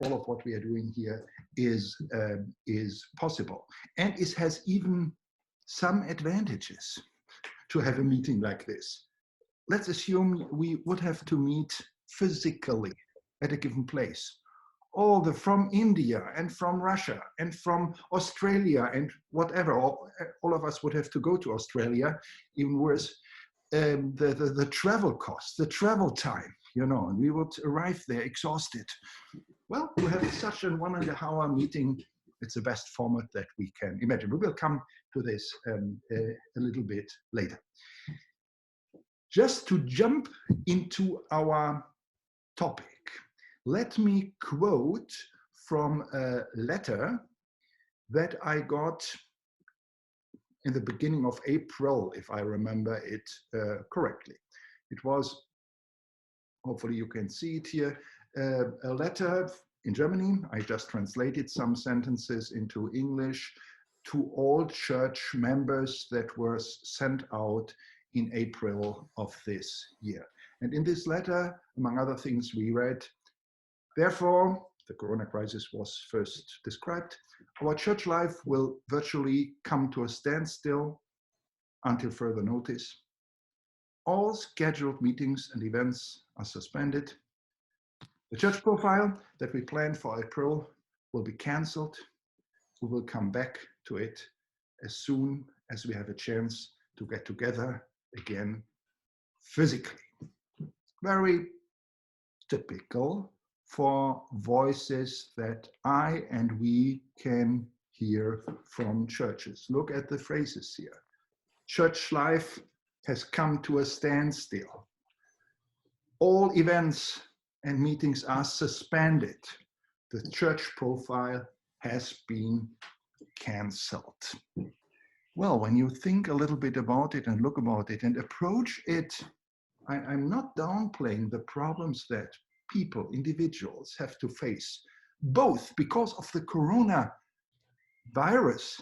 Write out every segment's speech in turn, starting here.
all of what we are doing here is possible. And it has even some advantages to have a meeting like this. Let's assume we would have to meet physically at a given place. From India and from Russia and from Australia and whatever, all of us would have to go to Australia, even worse, the travel costs, the travel time, and we would arrive there exhausted. Well, we have such a 1.5-hour meeting. It's the best format that we can imagine. We will come to this a little bit later. Just to jump into our topic, let me quote from a letter that I got in the beginning of April, if I remember it correctly. It was, hopefully you can see it here, a letter in Germany. I just translated some sentences into English to all church members that were sent out in April of this year. And in this letter, among other things, we read, therefore, the Corona crisis was first described, our church life will virtually come to a standstill until further notice. All scheduled meetings and events are suspended. The church profile that we planned for April will be cancelled. We will come back to it as soon as we have a chance to get together again physically. Very typical for voices that I and we can hear from churches. Look at the phrases here. Church life has come to a standstill. All events and meetings are suspended. The church profile has been cancelled. Well, when you think a little bit about it and look about it and approach it, I'm not downplaying the problems that people, individuals have to face, both because of the corona virus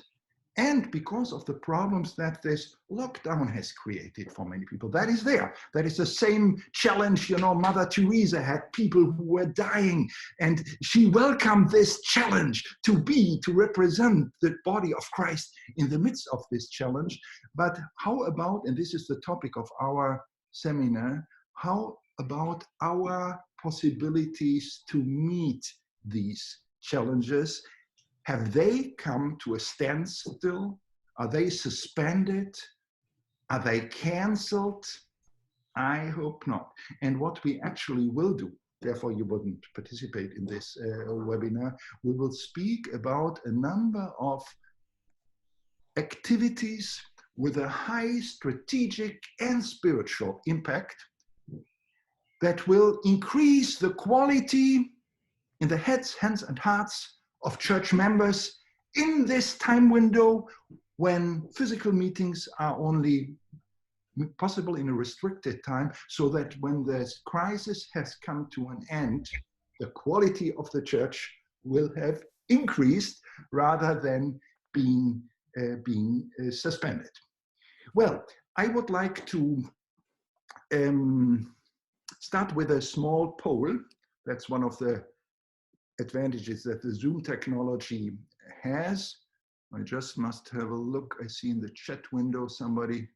and because of the problems that this lockdown has created for many people. That is there. That is the same challenge, Mother Teresa had people who were dying, and she welcomed this challenge to represent the body of Christ in the midst of this challenge. But how about, and this is the topic of our seminar, how about our possibilities to meet these challenges? Have they come to a standstill? Are they suspended? Are they cancelled? I hope not. And what we actually will do, therefore you wouldn't participate in this webinar, we will speak about a number of activities with a high strategic and spiritual impact that will increase the quality in the heads, hands, and hearts of church members in this time window when physical meetings are only possible in a restricted time, so that when this crisis has come to an end, the quality of the church will have increased rather than being suspended. Well, I would like to start with a small poll. That's one of the advantages that the Zoom technology has. I just must have a look. I see in the chat window somebody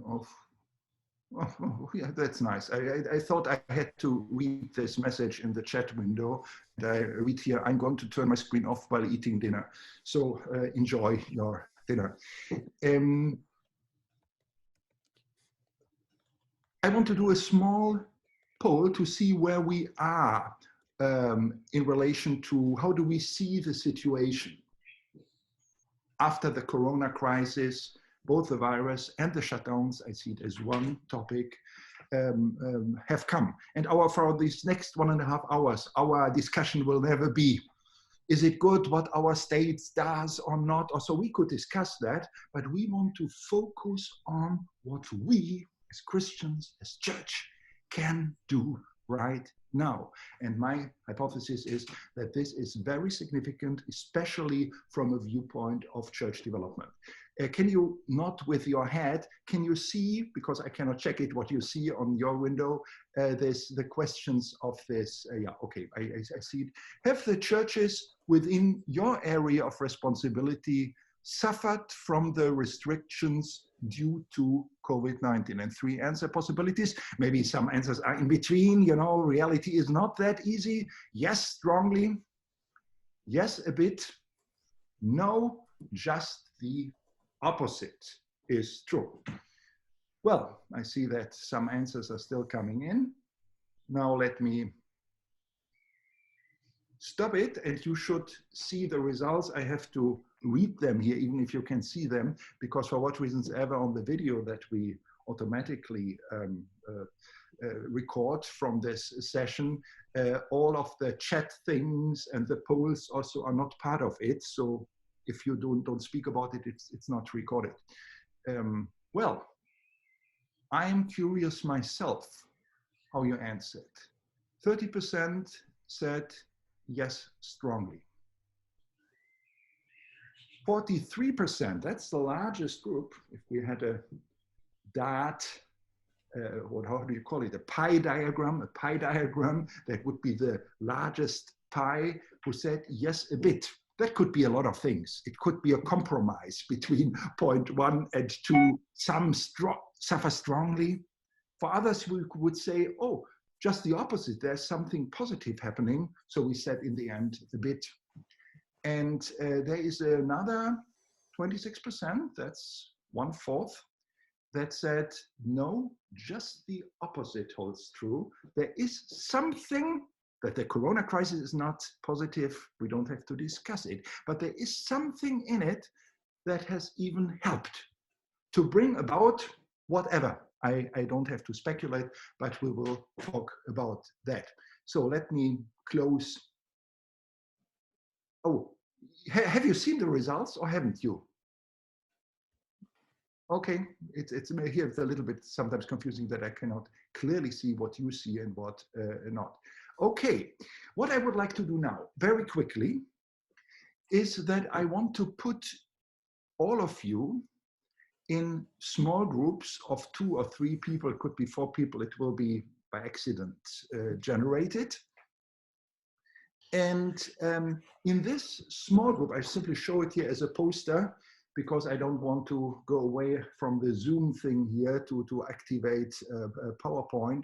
off. Oh, yeah, that's nice. I thought I had to read this message in the chat window. And I read here, I'm going to turn my screen off while eating dinner. So enjoy your dinner. I want to do a small poll to see where we are in relation to how do we see the situation after the corona crisis. Both the virus and the shutdowns, I see it as one topic, have come. And for these next 1.5 hours, our discussion will never be, is it good what our state does or not? Or so we could discuss that, but we want to focus on what we as Christians, as church, can do right now. And my hypothesis is that this is very significant, especially from a viewpoint of church development. Can you, not with your head, can you see, because I cannot check it, what you see on your window, the questions of this, yeah, okay, I see it. Have the churches within your area of responsibility suffered from the restrictions due to COVID-19? And 3 answer possibilities. Maybe some answers are in between, you know, reality is not that easy. Yes, strongly. Yes, a bit. No, just the opposite is true. Well, I see that some answers are still coming in. Now let me stop it, and you should see the results. I have to read them here, even if you can see them, because for what reasons ever on the video that we automatically record from this session, all of the chat things and the polls also are not part of it. So if you don't speak about it, it's not recorded. Well, I am curious myself how you answered. 30% said yes, strongly. 43%, that's the largest group. If we had a dot, how do you call it? A pie diagram, that would be the largest pie, who said yes, a bit. That could be a lot of things. It could be a compromise between 0.1 and 2. Some suffer strongly. For others, we would say, oh, just the opposite. There's something positive happening. So we said in the end, a bit. And there is another 26%, that's 1/4, that said, no, just the opposite holds true. There is something that the Corona crisis is not positive. We don't have to discuss it, but there is something in it that has even helped to bring about whatever. I don't have to speculate, but we will talk about that. So let me close. Oh, have you seen the results or haven't you? Okay, it's here it's a little bit sometimes confusing that I cannot clearly see what you see and what not. Okay, what I would like to do now, very quickly, is that I want to put all of you in small groups of 2 or 3 people. It could be 4 people. It will be by accident generated. And in this small group, I simply show it here as a poster because I don't want to go away from the Zoom thing here to activate PowerPoint.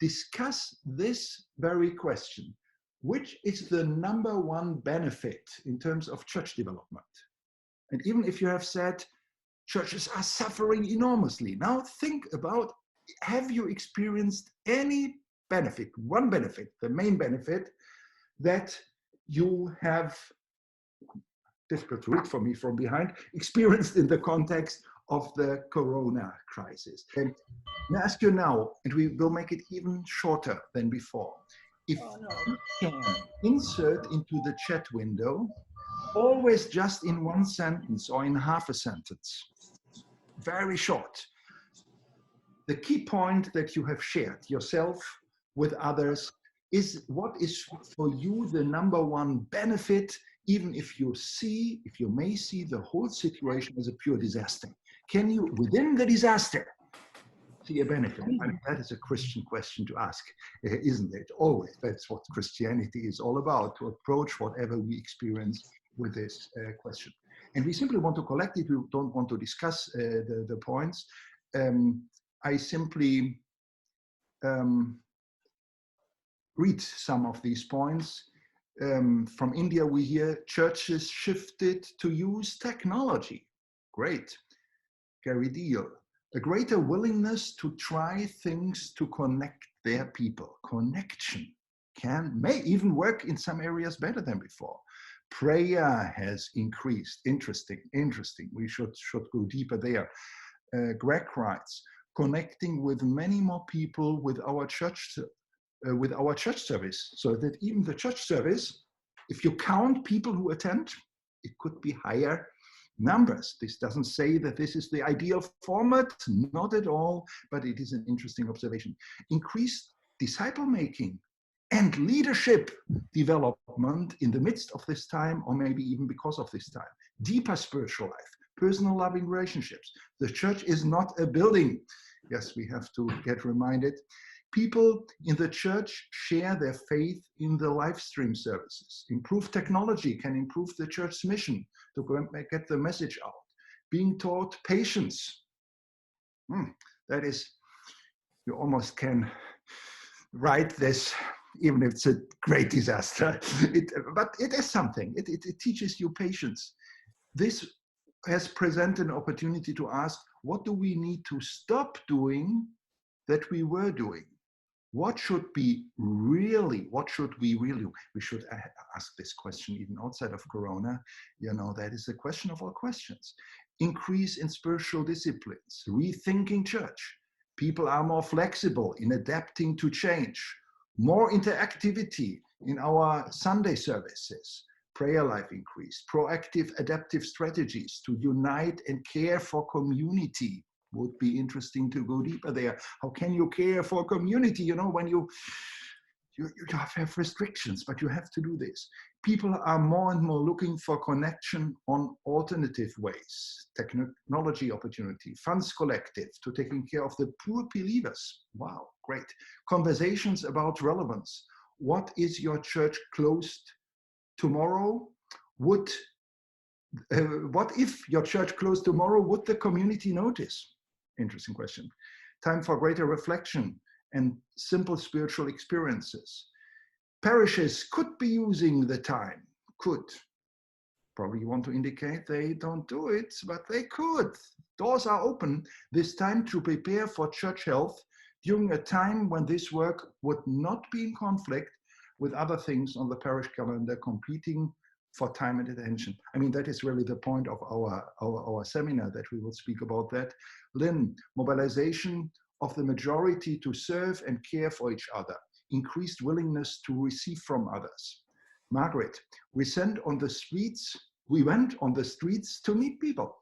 Discuss this very question. Which is the #1 benefit in terms of church development? And even if you have said churches are suffering enormously, now think about, have you experienced any benefit, one benefit, the main benefit, that you have, difficult to read for me from behind, experienced in the context of the Corona crisis? And I ask you now, and we will make it even shorter than before, if you can insert into the chat window, always just in 1 sentence or in half a sentence, very short, the key point that you have shared yourself with others is what is for you the #1 benefit, even if you may see the whole situation as a pure disaster. Can you, within the disaster, see a benefit? I mean, that is a Christian question to ask, isn't it? Always, that's what Christianity is all about, to approach whatever we experience with this question. And we simply want to collect it. We don't want to discuss the points. I simply read some of these points. From India, we hear churches shifted to use technology. Great. Gary Deal. A greater willingness to try things to connect their people. Connection may even work in some areas better than before. Prayer has increased. Interesting. We should go deeper there. Greg writes, connecting with many more people with our church service, so that even the church service, if you count people who attend, it could be higher numbers. This doesn't say that this is the ideal format, not at all, but it is an interesting observation. Increased disciple making, and leadership development in the midst of this time, or maybe even because of this time. Deeper spiritual life, personal loving relationships. The church is not a building. Yes, we have to get reminded. People in the church share their faith in the live stream services. Improved technology can improve the church's mission to get the message out. Being taught patience. That is, you almost can write this, even if it's a great disaster. But it is something. It teaches you patience. This has presented an opportunity to ask, what do we need to stop doing that we were doing? What should we really do? We should ask this question even outside of Corona. You know, that is the question of all questions. Increase in spiritual disciplines, rethinking church. People are more flexible in adapting to change. More interactivity in our Sunday services. Prayer life increase. Proactive adaptive strategies to unite and care for community. Would be interesting to go deeper there. How can you care for community? You know, when you have restrictions, but you have to do this. People are more and more looking for connection on alternative ways. Technology opportunity, funds collective to taking care of the poor believers. Wow, great. Conversations about relevance. What is your church closed tomorrow? What if your church closed tomorrow? Would the community notice? Interesting question. Time for greater reflection and simple spiritual experiences. Parishes could be using the time. Could. Probably you want to indicate they don't do it, but they could. Doors are open this time to prepare for church health during a time when this work would not be in conflict with other things on the parish calendar competing for time and attention. I mean, that is really the point of our seminar, that we will speak about that. Lynn, mobilization of the majority to serve and care for each other, increased willingness to receive from others. Margaret, we went on the streets to meet people.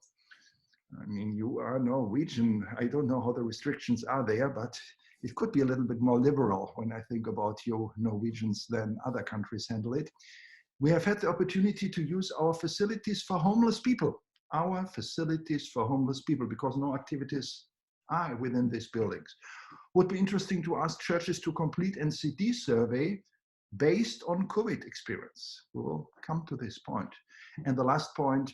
I mean, you are Norwegian. I don't know how the restrictions are there, but it could be a little bit more liberal when I think about you Norwegians than other countries handle it. We have had the opportunity to use our facilities for homeless people. Our facilities for homeless people, because no activities are within these buildings. Would be interesting to ask churches to complete NCD survey based on COVID experience. We will come to this point. And the last point,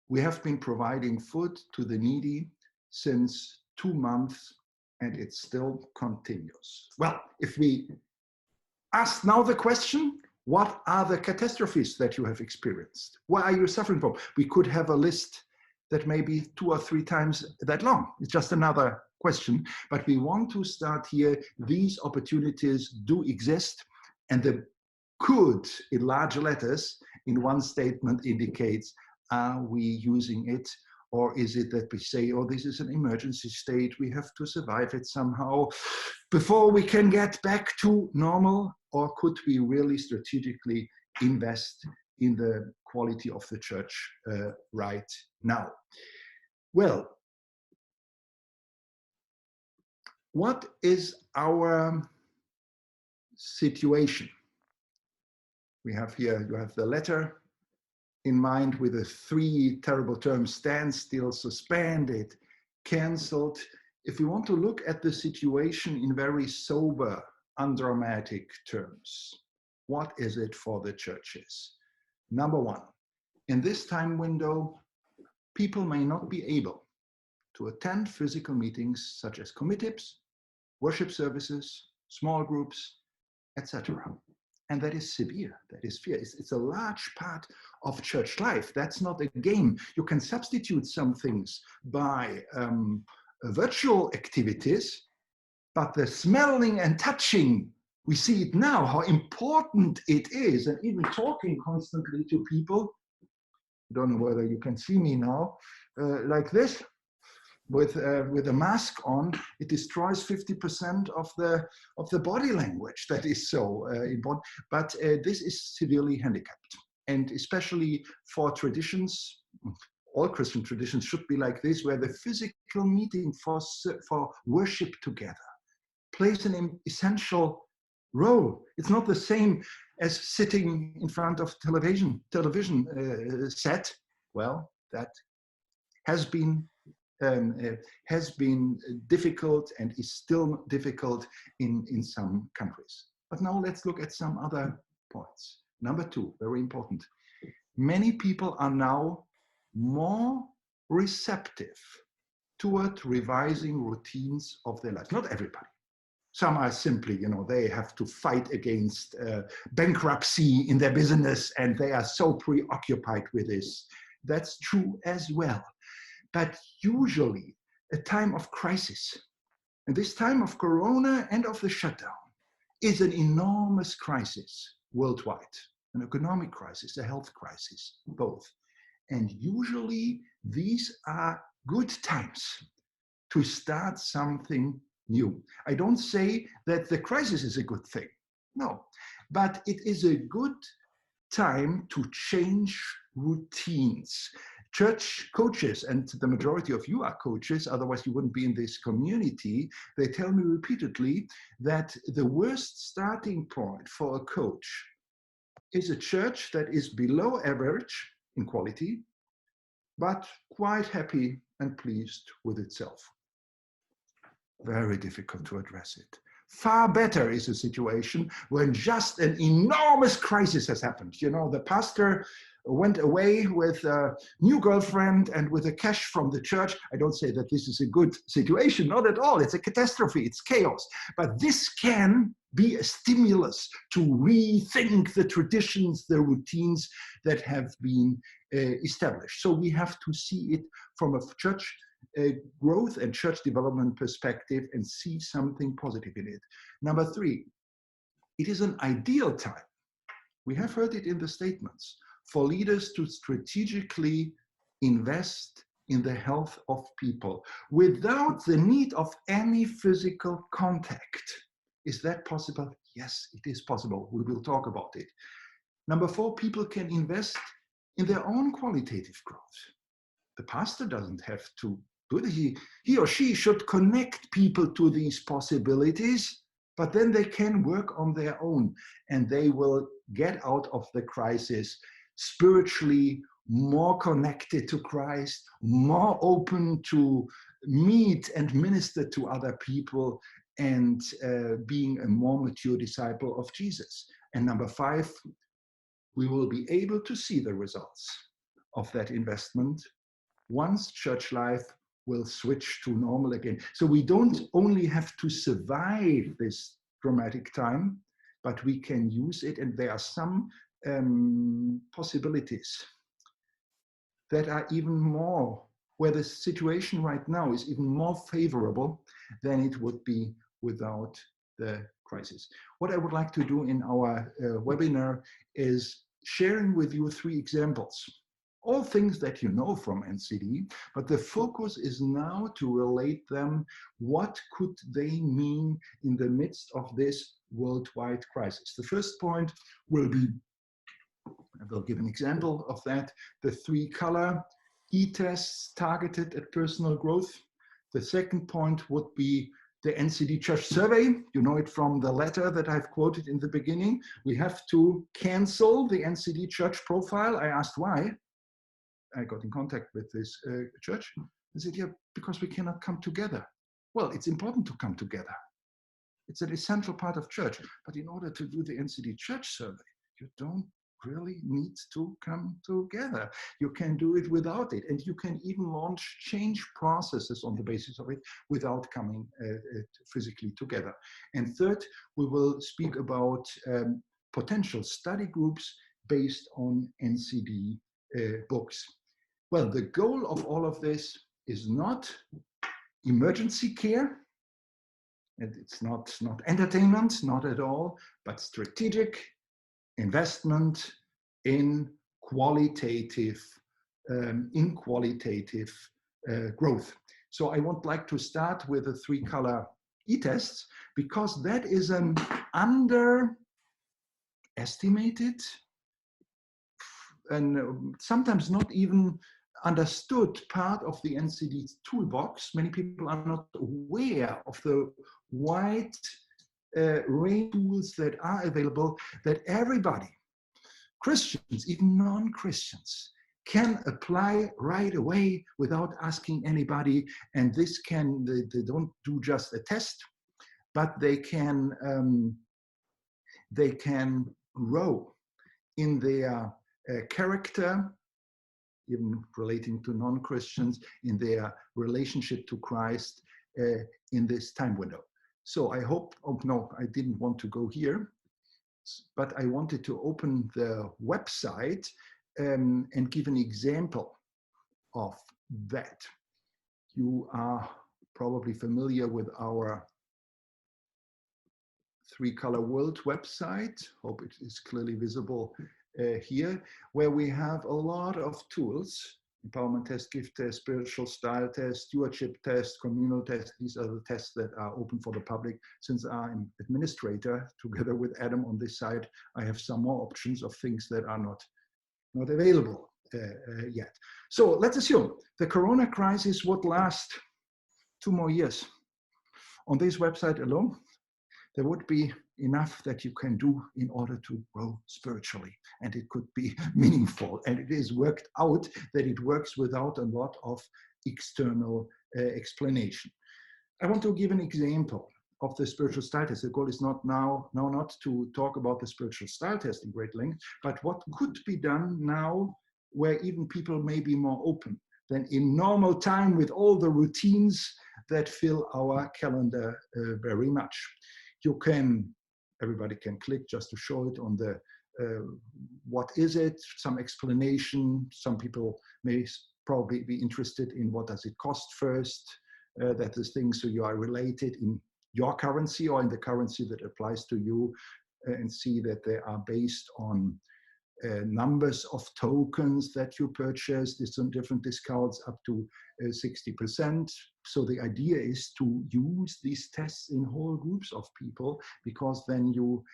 we have been providing food to the needy since 2 months, and it still continues. Well, if we ask now the question, what are the catastrophes that you have experienced? What are you suffering from? We could have a list that may be 2 or 3 times that long. It's just another question, but we want to start here. These opportunities do exist, and the could in large letters in one statement indicates, are we using it? Or is it that we say, oh, this is an emergency state, we have to survive it somehow before we can get back to normal? Or could we really strategically invest in the quality of the church right now? Well, what is our situation? We have here, you have the letter in mind with the 3 terrible terms: standstill, suspended, cancelled. If we want to look at the situation in very sober, undramatic terms, what is it for the churches? Number 1, in this time window, people may not be able to attend physical meetings such as committees, worship services, small groups, etc. And that is severe, that is fear. It's a large part of church life. That's not a game. You can substitute some things by virtual activities, but the smelling and touching, we see it now, how important it is. And even talking constantly to people, I don't know whether you can see me now, like this, with a mask on, it destroys 50% of the body language. That is so important. But this is severely handicapped, and especially for traditions. All Christian traditions should be like this, where the physical meeting for worship together, plays an essential role. It's not the same as sitting in front of television set. Well, that has been difficult and is still difficult in some countries. But now let's look at some other points. Number two, very important. Many people are now more receptive toward revising routines of their lives. Not everybody. Some are simply, they have to fight against bankruptcy in their business and they are so preoccupied with this. That's true as well. But usually a time of crisis, and this time of Corona and of the shutdown, is an enormous crisis worldwide, an economic crisis, a health crisis, both. And usually these are good times to start something new. I don't say that the crisis is a good thing, no, but it is a good time to change routines. Church coaches, and the majority of you are coaches, otherwise you wouldn't be in this community, they tell me repeatedly that the worst starting point for a coach is a church that is below average in quality, but quite happy and pleased with itself. Very difficult to address it. Far better is a situation when just an enormous crisis has happened. The pastor went away with a new girlfriend and with the cash from the church. I don't say that this is a good situation, not at all. It's a catastrophe, it's chaos. But this can be a stimulus to rethink the traditions, the routines that have been established. So we have to see it from a church growth and church development perspective and see something positive in it. Number three, it is an ideal time. We have heard it in the statements for leaders to strategically invest in the health of people without the need of any physical contact. Is that possible? Yes, it is possible. We will talk about it. Number four, people can invest in their own qualitative growth. The pastor doesn't have to do it. He or she should connect people to these possibilities, but then they can work on their own and they will get out of the crisis spiritually more connected to Christ, more open to meet and minister to other people, and being a more mature disciple of Jesus. And number five, we will be able to see the results of that investment once church life will switch to normal again. So we don't only have to survive this dramatic time, but we can use it. And there are some possibilities that are even more, where the situation right now is even more favorable than it would be without the crisis. What I would like to do in our webinar is sharing with you 3 examples. All things that you know from NCD, but the focus is now to relate them. What could they mean in the midst of this worldwide crisis? The first point will be, I will give an example of that, the 3-color e-tests targeted at personal growth. The second point would be the NCD Church Survey. You know it from the letter that I've quoted in the beginning. We have to cancel the NCD Church profile. I asked why. I got in contact with this church and said, yeah, because we cannot come together. Well, it's important to come together. It's an essential part of church. But in order to do the NCD Church Survey, you don't really need to come together. You can do it without it. And you can even launch change processes on the basis of it without coming physically together. And third, we will speak about potential study groups based on NCD books. Well, the goal of all of this is not emergency care, and it's not entertainment, not at all, but strategic investment in qualitative growth. So I would like to start with the 3-color e-tests, because that is an underestimated and sometimes not even understood part of the NCD toolbox. Many people are not aware of the wide range of tools that are available that everybody, Christians, even non-Christians, can apply right away without asking anybody. And this can, they don't do just a test, but they can grow in their character, even relating to non-Christians, in their relationship to Christ in this time window. So I hope, oh no, I didn't want to go here, but I wanted to open the website and give an example of that. You are probably familiar with our Three Color World website. Hope it is clearly visible here, where we have a lot of tools: empowerment test, gift test, spiritual style test, stewardship test, communal test. These are the tests that are open for the public. Since I'm administrator, together with Adam on this side, I have some more options of things that are not available yet. So let's assume the Corona crisis would last 2 more years. On this website alone, there would be enough that you can do in order to grow spiritually, and it could be meaningful. And it is worked out that it works without a lot of external explanation. I want to give an example of the spiritual style test. The goal is not now not to talk about the spiritual style test in great length, but what could be done now where even people may be more open than in normal time with all the routines that fill our calendar very much. You can, everybody can click just to show it on the, what is it, some explanation. Some people may probably be interested in what does it cost first, that is things so you are related in your currency or in the currency that applies to you, and see that they are based on numbers of tokens that you purchase. There's some different discounts up to 60%. So the idea is to use these tests in whole groups of people, because then you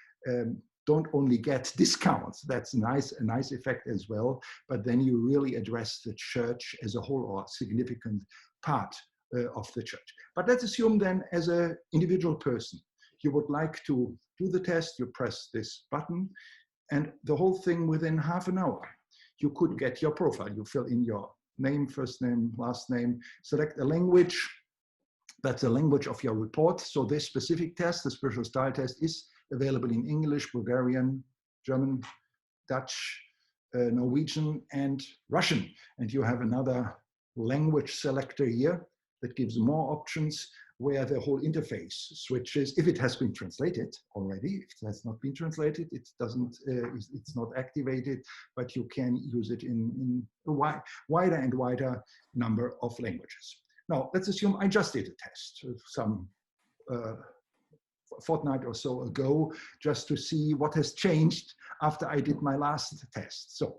don't only get discounts, that's nice, a nice effect as well, but then you really address the church as a whole, or a significant part of the church. But let's assume then, as an individual person, you would like to do the test. You press this button, and the whole thing within half an hour, you could get your profile. You fill in your name, first name, last name, select a language. That's the language of your report. So this specific test, the spiritual style test, is available in English, Bulgarian, German, Dutch, Norwegian, and Russian. And you have another language selector here that gives more options, where the whole interface switches. If it has been translated already, if it has not been translated, it doesn't, it's not activated, but you can use it in a wider and wider number of languages. Now, let's assume I just did a test some fortnight or so ago, just to see what has changed after I did my last test. So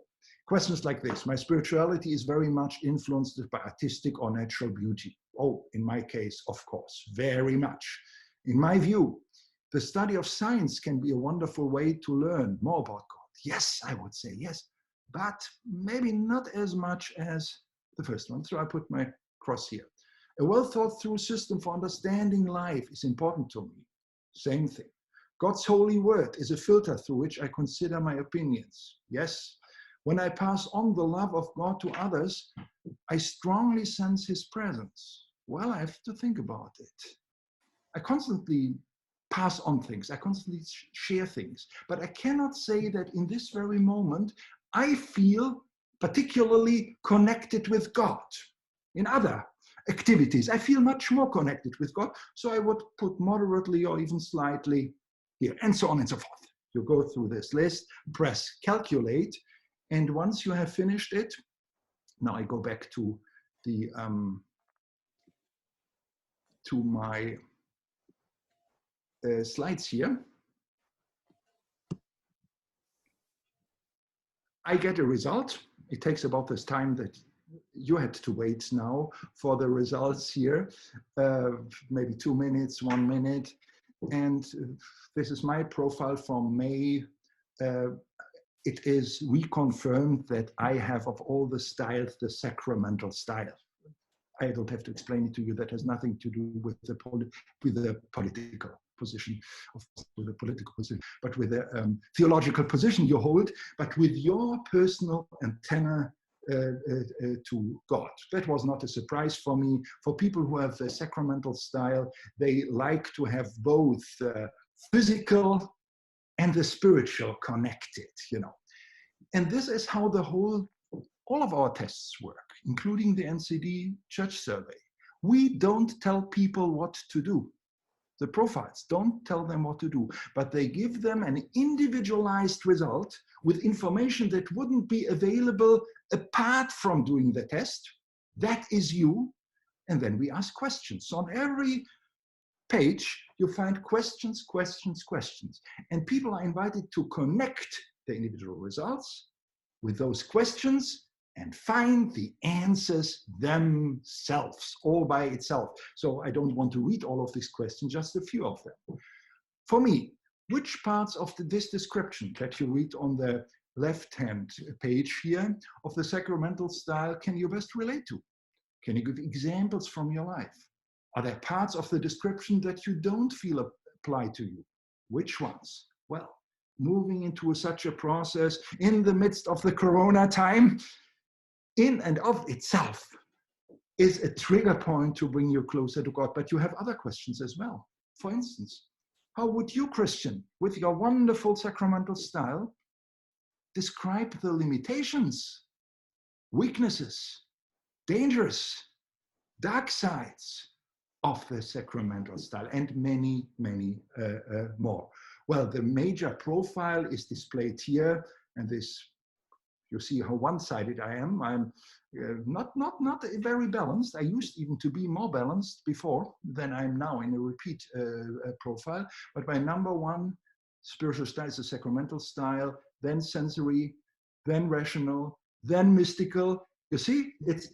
questions like this: my spirituality is very much influenced by artistic or natural beauty. Oh, in my case, of course, very much. In my view, the study of science can be a wonderful way to learn more about God. Yes, I would say yes, but maybe not as much as the first one. So I put my cross here. A well thought through system for understanding life is important to me. Same thing. God's holy word is a filter through which I consider my opinions. Yes. When I pass on the love of God to others, I strongly sense his presence. Well, I have to think about it. I constantly pass on things. I constantly share things. But I cannot say that in this very moment, I feel particularly connected with God. In other activities, I feel much more connected with God. So I would put moderately or even slightly here, and so on and so forth. You go through this list, press calculate, and once you have finished it, now I go back to the to my slides here. I get a result. It takes about this time that you had to wait now for the results here, maybe 2 minutes, 1 minute. And this is my profile from May. It is reconfirmed that I have, of all the styles, the sacramental style. I don't have to explain it to you. That has nothing to do with the political position, of course, with the political position, but with the theological position you hold, but with your personal antenna to God. That was not a surprise for me. For people who have the sacramental style, they like to have both physical and the spiritual connected, you know. And this is how all of our tests work, including the NCD church survey. We don't tell people what to do. The profiles don't tell them what to do, but they give them an individualized result with information that wouldn't be available apart from doing the test. That is you. And then we ask questions. So on every page, you find questions, questions, questions. And people are invited to connect the individual results with those questions and find the answers themselves, all by itself. So I don't want to read all of these questions, just a few of them. For me, which parts of this description that you read on the left-hand page here of the sacramental style can you best relate to? Can you give examples from your life? Are there parts of the description that you don't feel apply to you? Which ones? Well, moving into such a process in the midst of the Corona time, in and of itself, is a trigger point to bring you closer to God. But you have other questions as well. For instance, how would you, Christian, with your wonderful sacramental style, describe the limitations, weaknesses, dangers, dark sides of the sacramental style, and many, many more? Well, the major profile is displayed here, and this, you see how one-sided I am. I'm not very balanced. I used even to be more balanced before than I'm now in a repeat profile. But my number one spiritual style is the sacramental style, then sensory, then rational, then mystical. You see, it's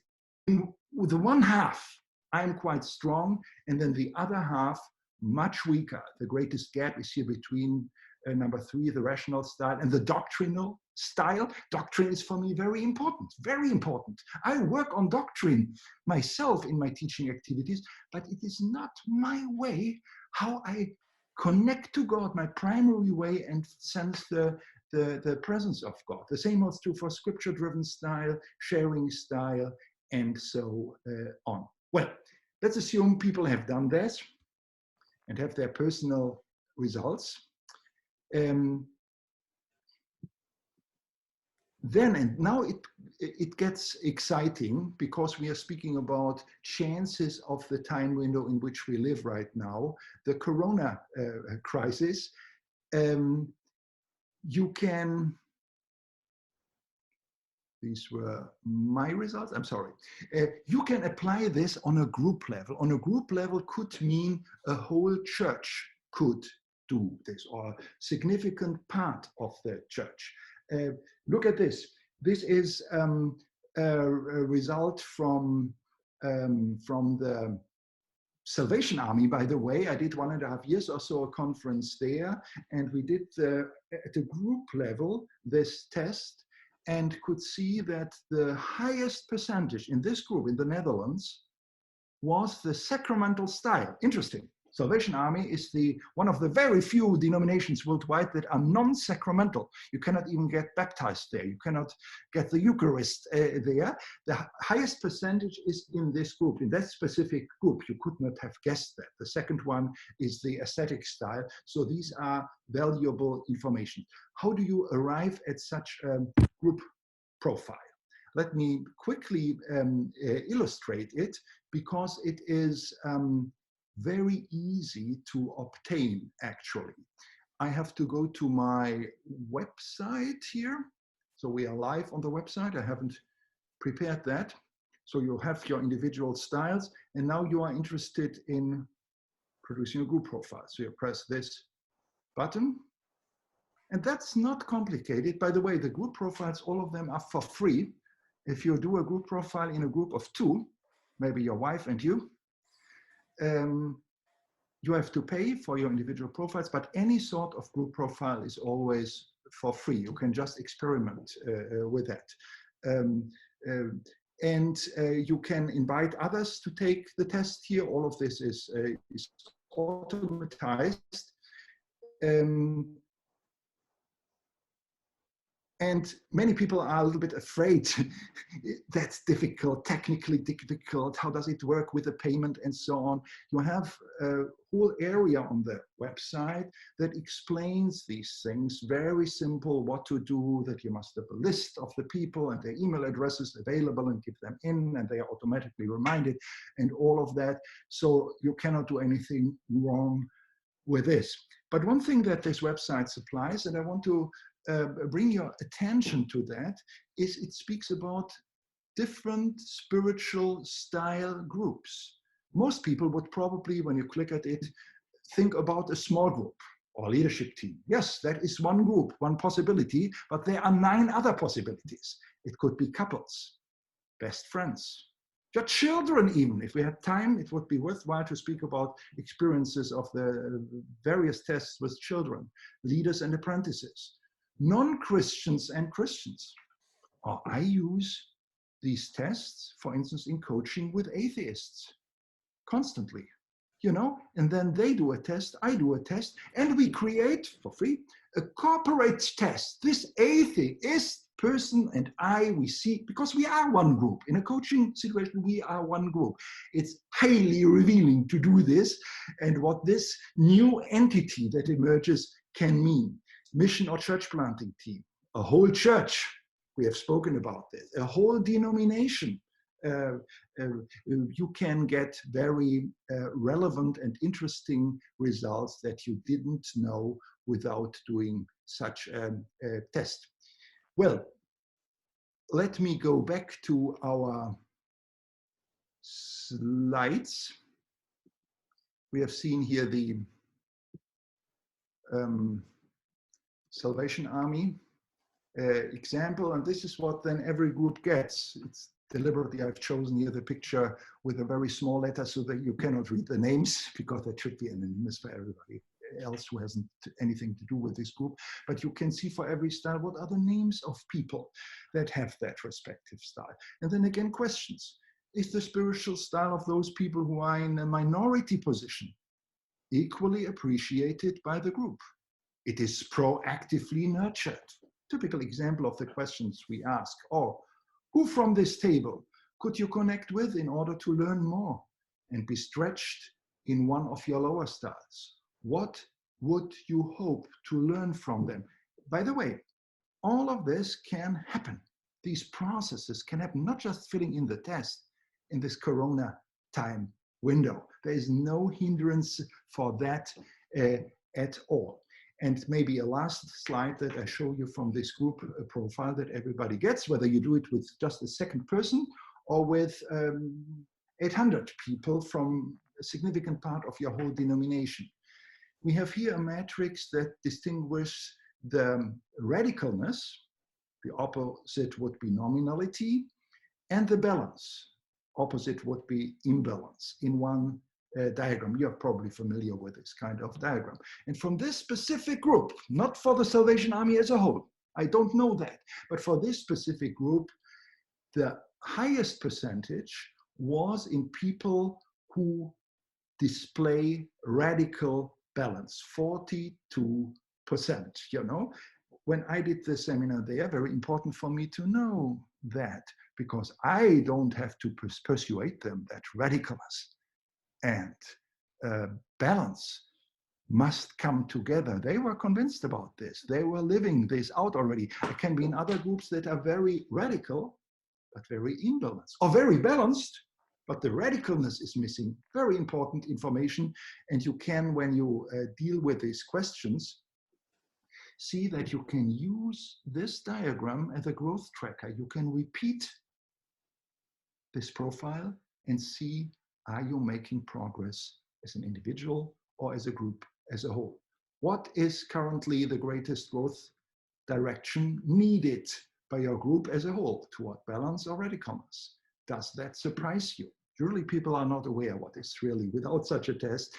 with the one half, I'm quite strong, and then the other half, much weaker. The greatest gap is here between number 3, the rational style, and the doctrinal style. Doctrine is for me very important, very important. I work on doctrine myself in my teaching activities, but it is not my way how I connect to God, my primary way, and sense the presence of God. The same holds true for scripture-driven style, sharing style, and so on. Well, let's assume people have done this and have their personal results. Then and now it gets exciting, because we are speaking about chances of the time window in which we live right now, the Corona crisis. You can, these were my results, I'm sorry. You can apply this on a group level. On a group level could mean a whole church could do this, or a significant part of the church. Look at this. This is a result from the Salvation Army, by the way. I did 1.5 years or so a conference there, and we did at the group level this test, and could see that the highest percentage in this group in the Netherlands was the sacramental style. Interesting. Salvation Army is one of the very few denominations worldwide that are non-sacramental. You cannot even get baptized there. You cannot get the Eucharist there. The highest percentage is in this group, in that specific group. You could not have guessed that. The second one is the ascetic style. So these are valuable information. How do you arrive at such a group profile? Let me quickly illustrate it, because it is very easy to obtain, actually. I have to go to my website here. So we are live on the website. I haven't prepared that. So you have your individual styles, and now you are interested in producing a group profile. So you press this button, and that's not complicated. By the way, the group profiles, all of them are for free. If you do a group profile in a group of 2, maybe your wife and you, you have to pay for your individual profiles, but any sort of group profile is always for free. You can just experiment with that. And you can invite others to take the test here. All of this is automatized. And many people are a little bit afraid. That's difficult, technically difficult. How does it work with the payment and so on? You have a whole area on the website that explains these things, very simple, what to do, that you must have a list of the people and their email addresses available and give them in, and they are automatically reminded and all of that. So you cannot do anything wrong with this. But one thing that this website supplies, and I want to bring your attention to that, is it speaks about different spiritual style groups. Most people would probably, when you click at it, think about a small group or leadership team. Yes, that is one group, one possibility, but there are 9 other possibilities. It could be couples, best friends, your children even. If we had time, it would be worthwhile to speak about experiences of the various tests with children, leaders and apprentices, non-Christians and Christians. Or I use these tests, for instance, in coaching with atheists constantly, you know, and then they do a test, I do a test, and we create for free a corporate test. This atheist person and I, we see, because we are one group. In a coaching situation, we are one group. It's highly revealing to do this and what this new entity that emerges can mean. Mission or church planting team, a whole church, we have spoken about this, a whole denomination. You can get very relevant and interesting results that you didn't know without doing such a test. Well, let me go back to our slides. We have seen here the Salvation Army example, and this is what then every group gets. It's deliberately I've chosen here the picture with a very small letter so that you cannot read the names, because that should be anonymous for everybody else who hasn't anything to do with this group. But you can see for every style what are the names of people that have that respective style. And then again, questions. Is the spiritual style of those people who are in a minority position equally appreciated by the group? It is proactively nurtured. Typical example of the questions we ask. Or who from this table could you connect with in order to learn more and be stretched in one of your lower styles? What would you hope to learn from them? By the way, all of this can happen. These processes can happen, not just filling in the test in this Corona time window. There is no hindrance for that at all. And maybe a last slide that I show you from this group profile that everybody gets, whether you do it with just a second person or with 800 people from a significant part of your whole denomination. We have here a matrix that distinguishes the radicalness, the opposite would be nominality, and the balance, opposite would be imbalance in one diagram. You're probably familiar with this kind of diagram. And from this specific group, not for the Salvation Army as a whole, I don't know that, but for this specific group, the highest percentage was in people who display radical balance, 42%, you know. When I did the seminar there, very important for me to know that, because I don't have to persuade them that radicalness and balance must come together. They were convinced about this. They were living this out already. I can be in other groups that are very radical, but very imbalanced, or very balanced, but the radicalness is missing. Very important information. And you can, when you deal with these questions, see that you can use this diagram as a growth tracker. You can repeat this profile and see, are you making progress as an individual or as a group as a whole? What is currently the greatest growth direction needed by your group as a whole, toward balance or radicalness? Does that surprise you? Usually people are not aware what is really, without such a test,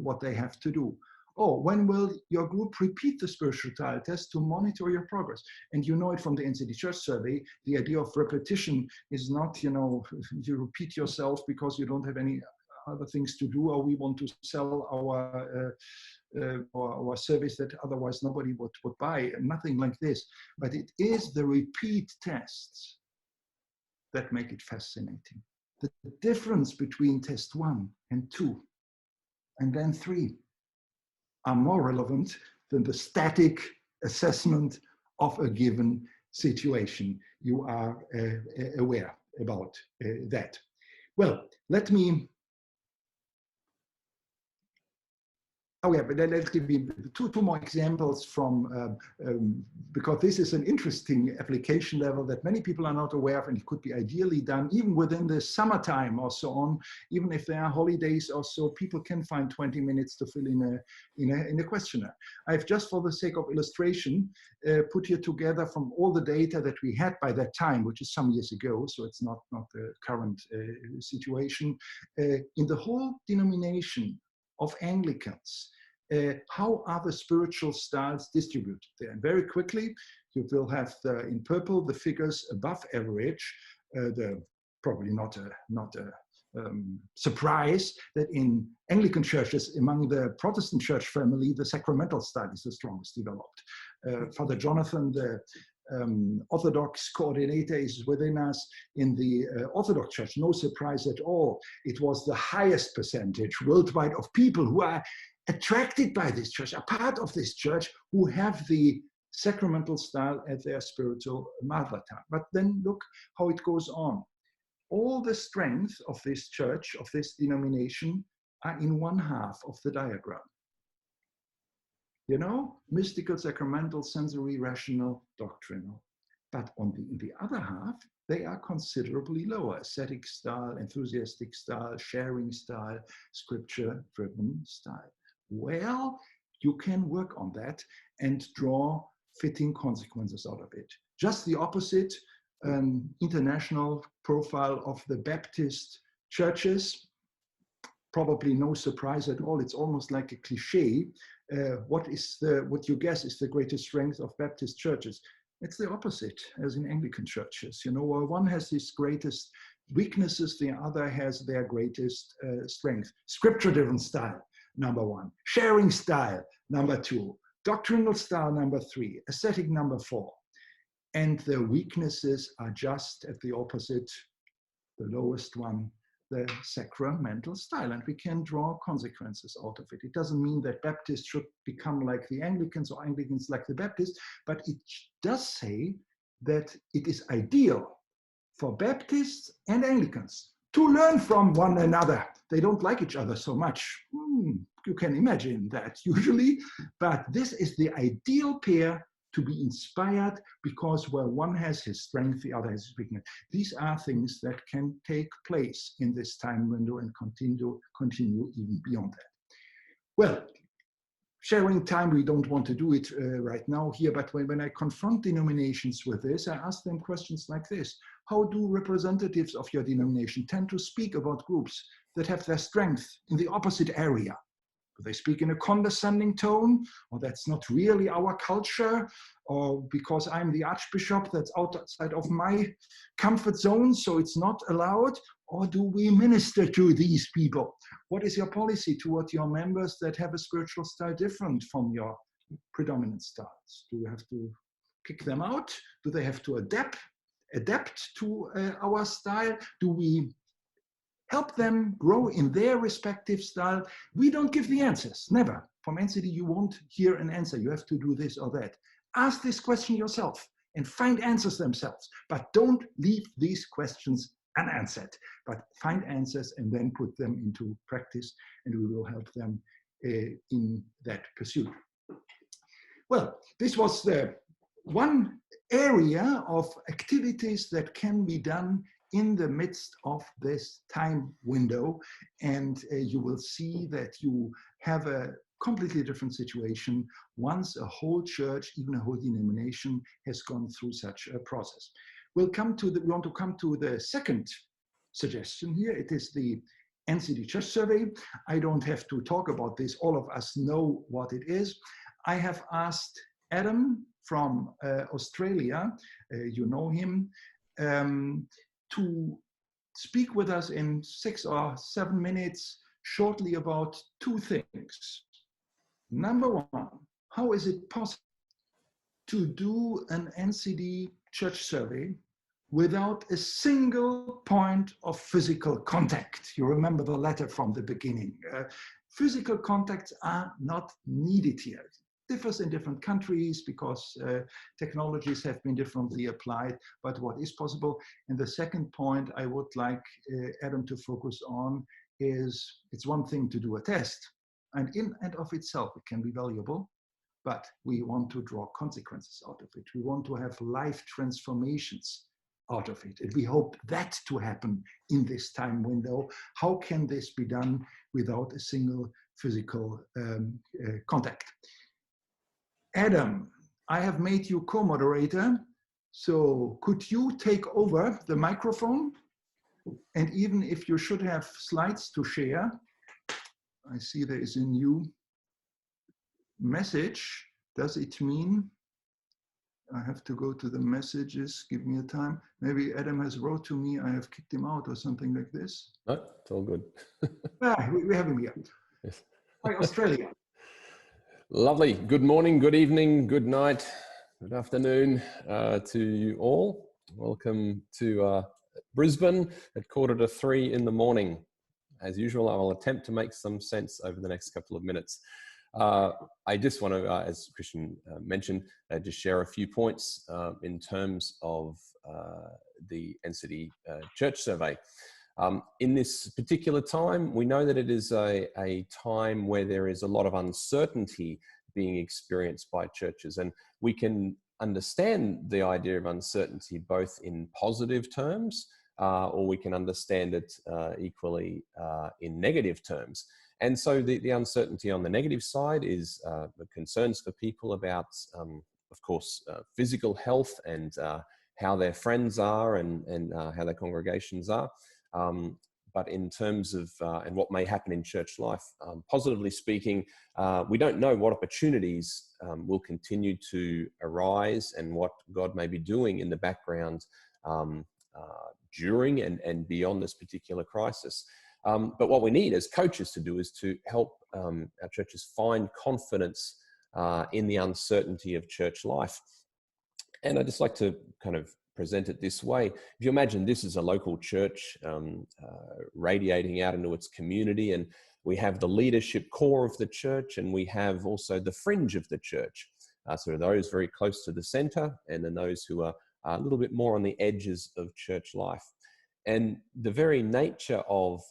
what they have to do. Oh, when will your group repeat the spiritual style test to monitor your progress? And you know it from the NCD Church survey, the idea of repetition is not, you repeat yourself because you don't have any other things to do, or we want to sell our service that otherwise nobody would buy, nothing like this. But it is the repeat tests that make it fascinating. The difference between test 1 and 2 and then 3 are more relevant than the static assessment of a given situation. You are aware about that. Well, let me, but then let's give you two more examples from, because this is an interesting application level that many people are not aware of, and it could be ideally done even within the summertime or so on. Even if there are holidays or so, people can find 20 minutes to fill in a questionnaire. I've just, for the sake of illustration, put here together from all the data that we had by that time, which is some years ago, so it's not the current situation, in the whole denomination of Anglicans. How are the spiritual styles distributed there? And very quickly, you will have in purple the figures above average. Probably not a surprise that in Anglican churches, among the Protestant church family, the sacramental style is the strongest developed. Father Jonathan, the Orthodox coordinator, is within us. In the Orthodox Church, no surprise at all. It was the highest percentage worldwide of people who are attracted by this church, are part of this church, who have the sacramental style as their spiritual mother tongue. But then look how it goes on. All the strength of this church, of this denomination, are in one half of the diagram. Mystical, sacramental, sensory, rational, doctrinal. But in the other half, they are considerably lower. Ascetic style, enthusiastic style, sharing style, scripture-driven style. Well, you can work on that and draw fitting consequences out of it. Just the opposite, an international profile of the Baptist churches. Probably no surprise at all. It's almost like a cliche. What you guess is the greatest strength of Baptist churches? It's the opposite, as in Anglican churches. One has his greatest weaknesses, the other has their greatest strength. Scripture-driven style, number 1. Sharing style, number 2. Doctrinal style, number 3. Ascetic, number 4. And the weaknesses are just at the opposite, the lowest one, the sacramental style, and we can draw consequences out of it. It doesn't mean that Baptists should become like the Anglicans or Anglicans like the Baptists, but it does say that it is ideal for Baptists and Anglicans to learn from one another. They don't like each other so much. You can imagine that usually, but this is the ideal pair to be inspired, because where one has his strength, the other has his weakness. These are things that can take place in this time window and continue even beyond that. Well, sharing time, we don't want to do it right now here, but when I confront denominations with this, I ask them questions like this. How do representatives of your denomination tend to speak about groups that have their strength in the opposite area? Do they speak in a condescending tone, or that's not really our culture, or because I'm the archbishop, that's outside of my comfort zone, so it's not allowed? Or do we minister to these people? What is your policy toward your members that have a spiritual style different from your predominant styles? Do we have to kick them out? Do they have to adapt to our style? Do we help them grow in their respective style? We don't give the answers, never. From NCD, you won't hear an answer. You have to do this or that. Ask this question yourself and find answers themselves, but don't leave these questions unanswered, but find answers and then put them into practice, and we will help them in that pursuit. Well, this was the one area of activities that can be done in the midst of this time window, and you will see that you have a completely different situation once a whole church, even a whole denomination, has gone through such a process. We want to come to the second suggestion here. It is the NCD Church Survey. I don't have to talk about this. All of us know what it is. I have asked Adam from Australia, you know him, to speak with us in 6 or 7 minutes shortly about two things. Number one, how is it possible to do an NCD church survey without a single point of physical contact? You remember the letter from the beginning. Physical contacts are not needed here. It differs in different countries because technologies have been differently applied, but what is possible. And the second point I would like Adam to focus on is, it's one thing to do a test, and in and of itself it can be valuable, but we want to draw consequences out of it. We want to have life transformations out of it. And we hope that to happen in this time window. How can this be done without a single physical contact? Adam, I have made you co-moderator, so could you take over the microphone? And even if you should have slides to share, I see there is a new message. Does it mean I have to go to the messages? Give me a time. Maybe Adam has wrote to me, I have kicked him out or something like this. No, it's all good. We have him here. Yes. Hi, Australia. Lovely. Good morning, good evening, good night, good afternoon to you all. Welcome to Brisbane at 2:45 in the morning. As usual, I will attempt to make some sense over the next couple of minutes. I just want to, as Christian mentioned, just share a few points in terms of the NCD Church Survey. In this particular time, we know that it is a time where there is a lot of uncertainty being experienced by churches, and we can understand the idea of uncertainty both in positive terms, or we can understand it equally in negative terms. And so the uncertainty on the negative side is the concerns for people about, of course, physical health and how their friends are and how their congregations are. But in terms of, and what may happen in church life, positively speaking, we don't know what opportunities will continue to arise and what God may be doing in the background during and beyond this particular crisis. But what we need as coaches to do is to help our churches find confidence in the uncertainty of church life. And I'd just like to kind of present it this way. If you imagine this is a local church radiating out into its community, and we have the leadership core of the church, and we have also the fringe of the church. So those very close to the center, and then those who are a little bit more on the edges of church life. And the very nature of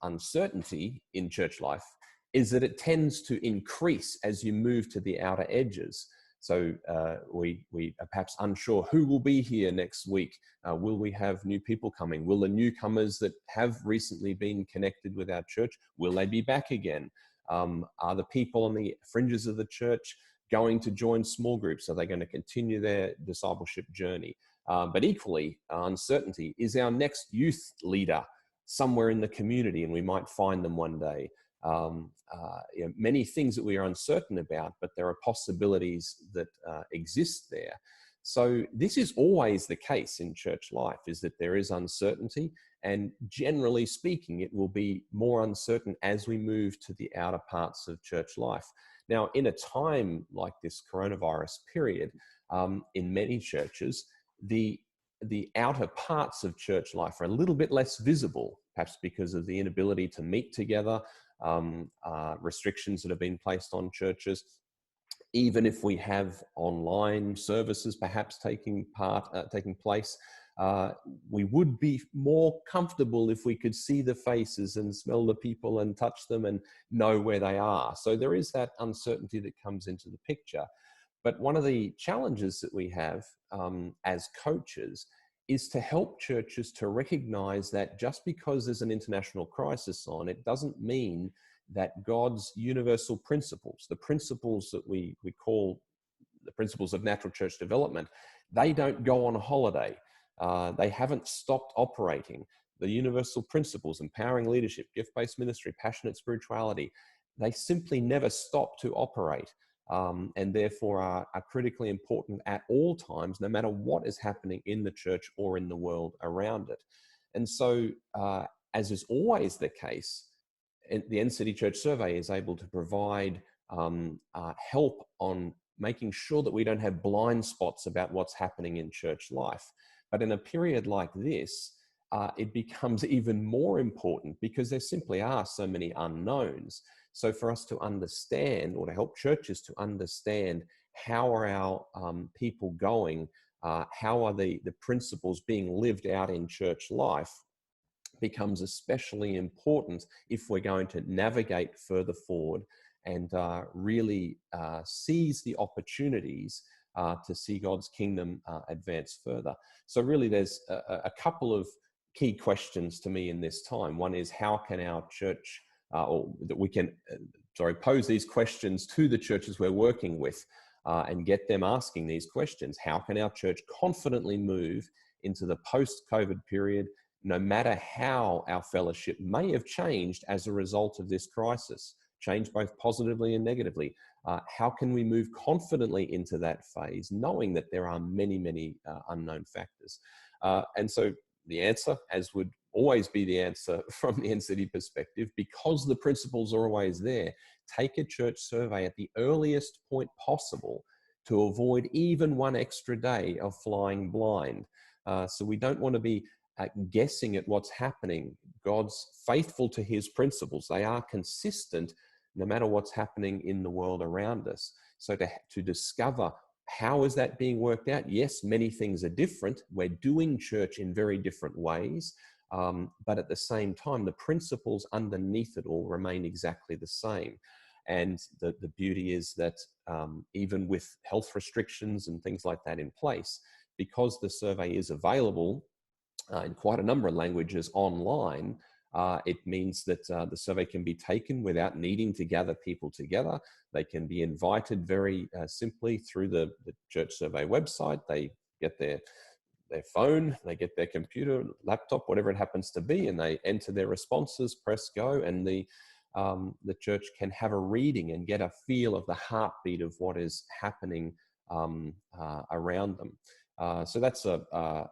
uncertainty in church life is that it tends to increase as you move to the outer edges. So we are perhaps unsure who will be here next week. Will we have new people coming? Will the newcomers that have recently been connected with our church, will they be back again? Are the people on the fringes of the church going to join small groups? Are they going to continue their discipleship journey? But equally, uncertainty, is our next youth leader somewhere in the community, and we might find them one day. Many things that we are uncertain about, but there are possibilities that exist there. So this is always the case in church life, is that there is uncertainty, and generally speaking, it will be more uncertain as we move to the outer parts of church life. Now, in a time like this coronavirus period, in many churches, the outer parts of church life are a little bit less visible, perhaps because of the inability to meet together, restrictions that have been placed on churches. Even if we have online services perhaps taking place, we would be more comfortable if we could see the faces and smell the people and touch them and know where they are. So there is that uncertainty that comes into the picture. But one of the challenges that we have as coaches is to help churches to recognize that just because there's an international crisis on, it doesn't mean that God's universal principles, the principles that we call the principles of natural church development, they don't go on holiday. They haven't stopped operating. the universal principles, empowering leadership, gift-based ministry, passionate spirituality, they simply never stop to operate, and therefore are critically important at all times, no matter what is happening in the church or in the world around it. And so, as is always the case, the NCD Church Survey is able to provide help on making sure that we don't have blind spots about what's happening in church life. But in a period like this, it becomes even more important because there simply are so many unknowns. So for us to understand, or to help churches to understand, how are our people going, how are the principles being lived out in church life, becomes especially important if we're going to navigate further forward and really seize the opportunities to see God's kingdom advance further. So really there's a couple of key questions to me in this time. One is, how can our church, or that we can, pose these questions to the churches we're working with and get them asking these questions. How can our church confidently move into the post-COVID period, no matter how our fellowship may have changed as a result of this crisis, changed both positively and negatively? How can we move confidently into that phase, knowing that there are many, many unknown factors? And so the answer, as would always be the answer from the NCD perspective, because the principles are always there, take a church survey at the earliest point possible to avoid even one extra day of flying blind. So we don't want to be guessing at what's happening. God's faithful to his principles. They are consistent no matter what's happening in the world around us. So to discover, how is that being worked out? Yes, many things are different. We're doing church in very different ways. But at the same time, the principles underneath it all remain exactly the same. And the beauty is that even with health restrictions and things like that in place, because the survey is available in quite a number of languages online, it means that the survey can be taken without needing to gather people together. They can be invited very simply through the church survey website. They get their phone, they get their computer, laptop, whatever it happens to be, and they enter their responses, press go, and the church can have a reading and get a feel of the heartbeat of what is happening around them. So that's a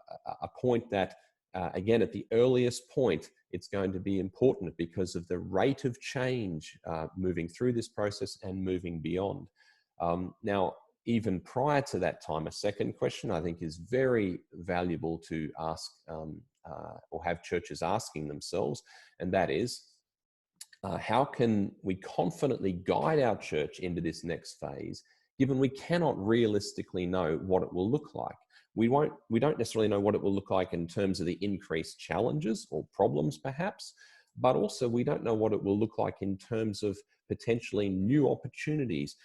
point that, again, at the earliest point, it's going to be important because of the rate of change moving through this process and moving beyond. Now, even prior to that time, a second question I think is very valuable to ask or have churches asking themselves, and that is, how can we confidently guide our church into this next phase, given we cannot realistically know what it will look like? We don't necessarily know what it will look like in terms of the increased challenges or problems, perhaps, but also we don't know what it will look like in terms of potentially new opportunities,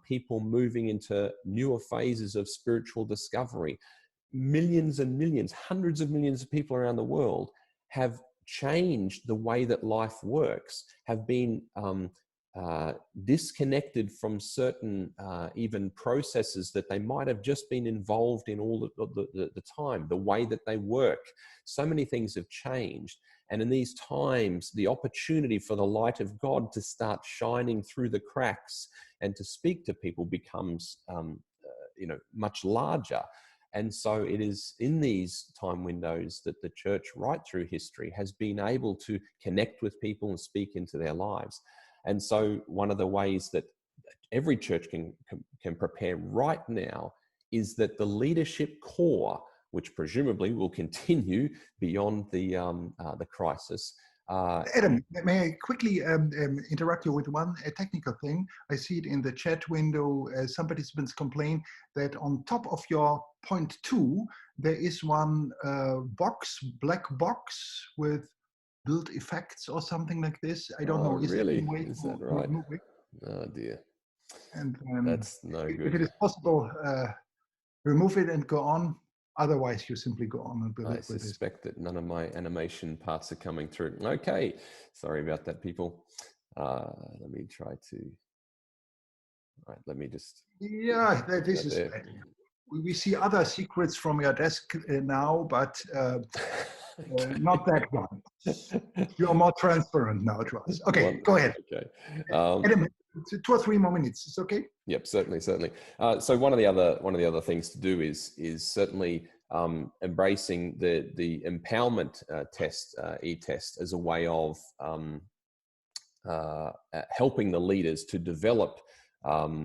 people moving into newer phases of spiritual discovery. Millions and millions, hundreds of millions of people around the world have changed the way that life works, have been disconnected from certain even processes that they might have just been involved in all the time, the way that they work. So many things have changed. And in these times, the opportunity for the light of God to start shining through the cracks and to speak to people becomes much larger. And so it is in these time windows that the church right through history has been able to connect with people and speak into their lives. And so one of the ways that every church can prepare right now is that the leadership core, which presumably will continue beyond the crisis. Adam, may I quickly interrupt you with one technical thing? I see it in the chat window. Some participants complain that on top of your point 2, there is one black box with build effects or something like this. I don't know. Is really? there a way Is to that right? remove it? Oh dear. And That's no good. if it is possible, remove it and go on. Otherwise, you simply go on and build it with this. I suspect that none of my animation parts are coming through. Okay, sorry about that, people. Let me try to. All right, let me just. Yeah, this is. We see other secrets from your desk now, but Not that one. You're more transparent now to us. Okay, go ahead. Okay. Adam, 2 or 3 more minutes. It's okay. Yep, certainly. So one of the other things to do is certainly embracing the empowerment test, e-test, as a way of helping the leaders to develop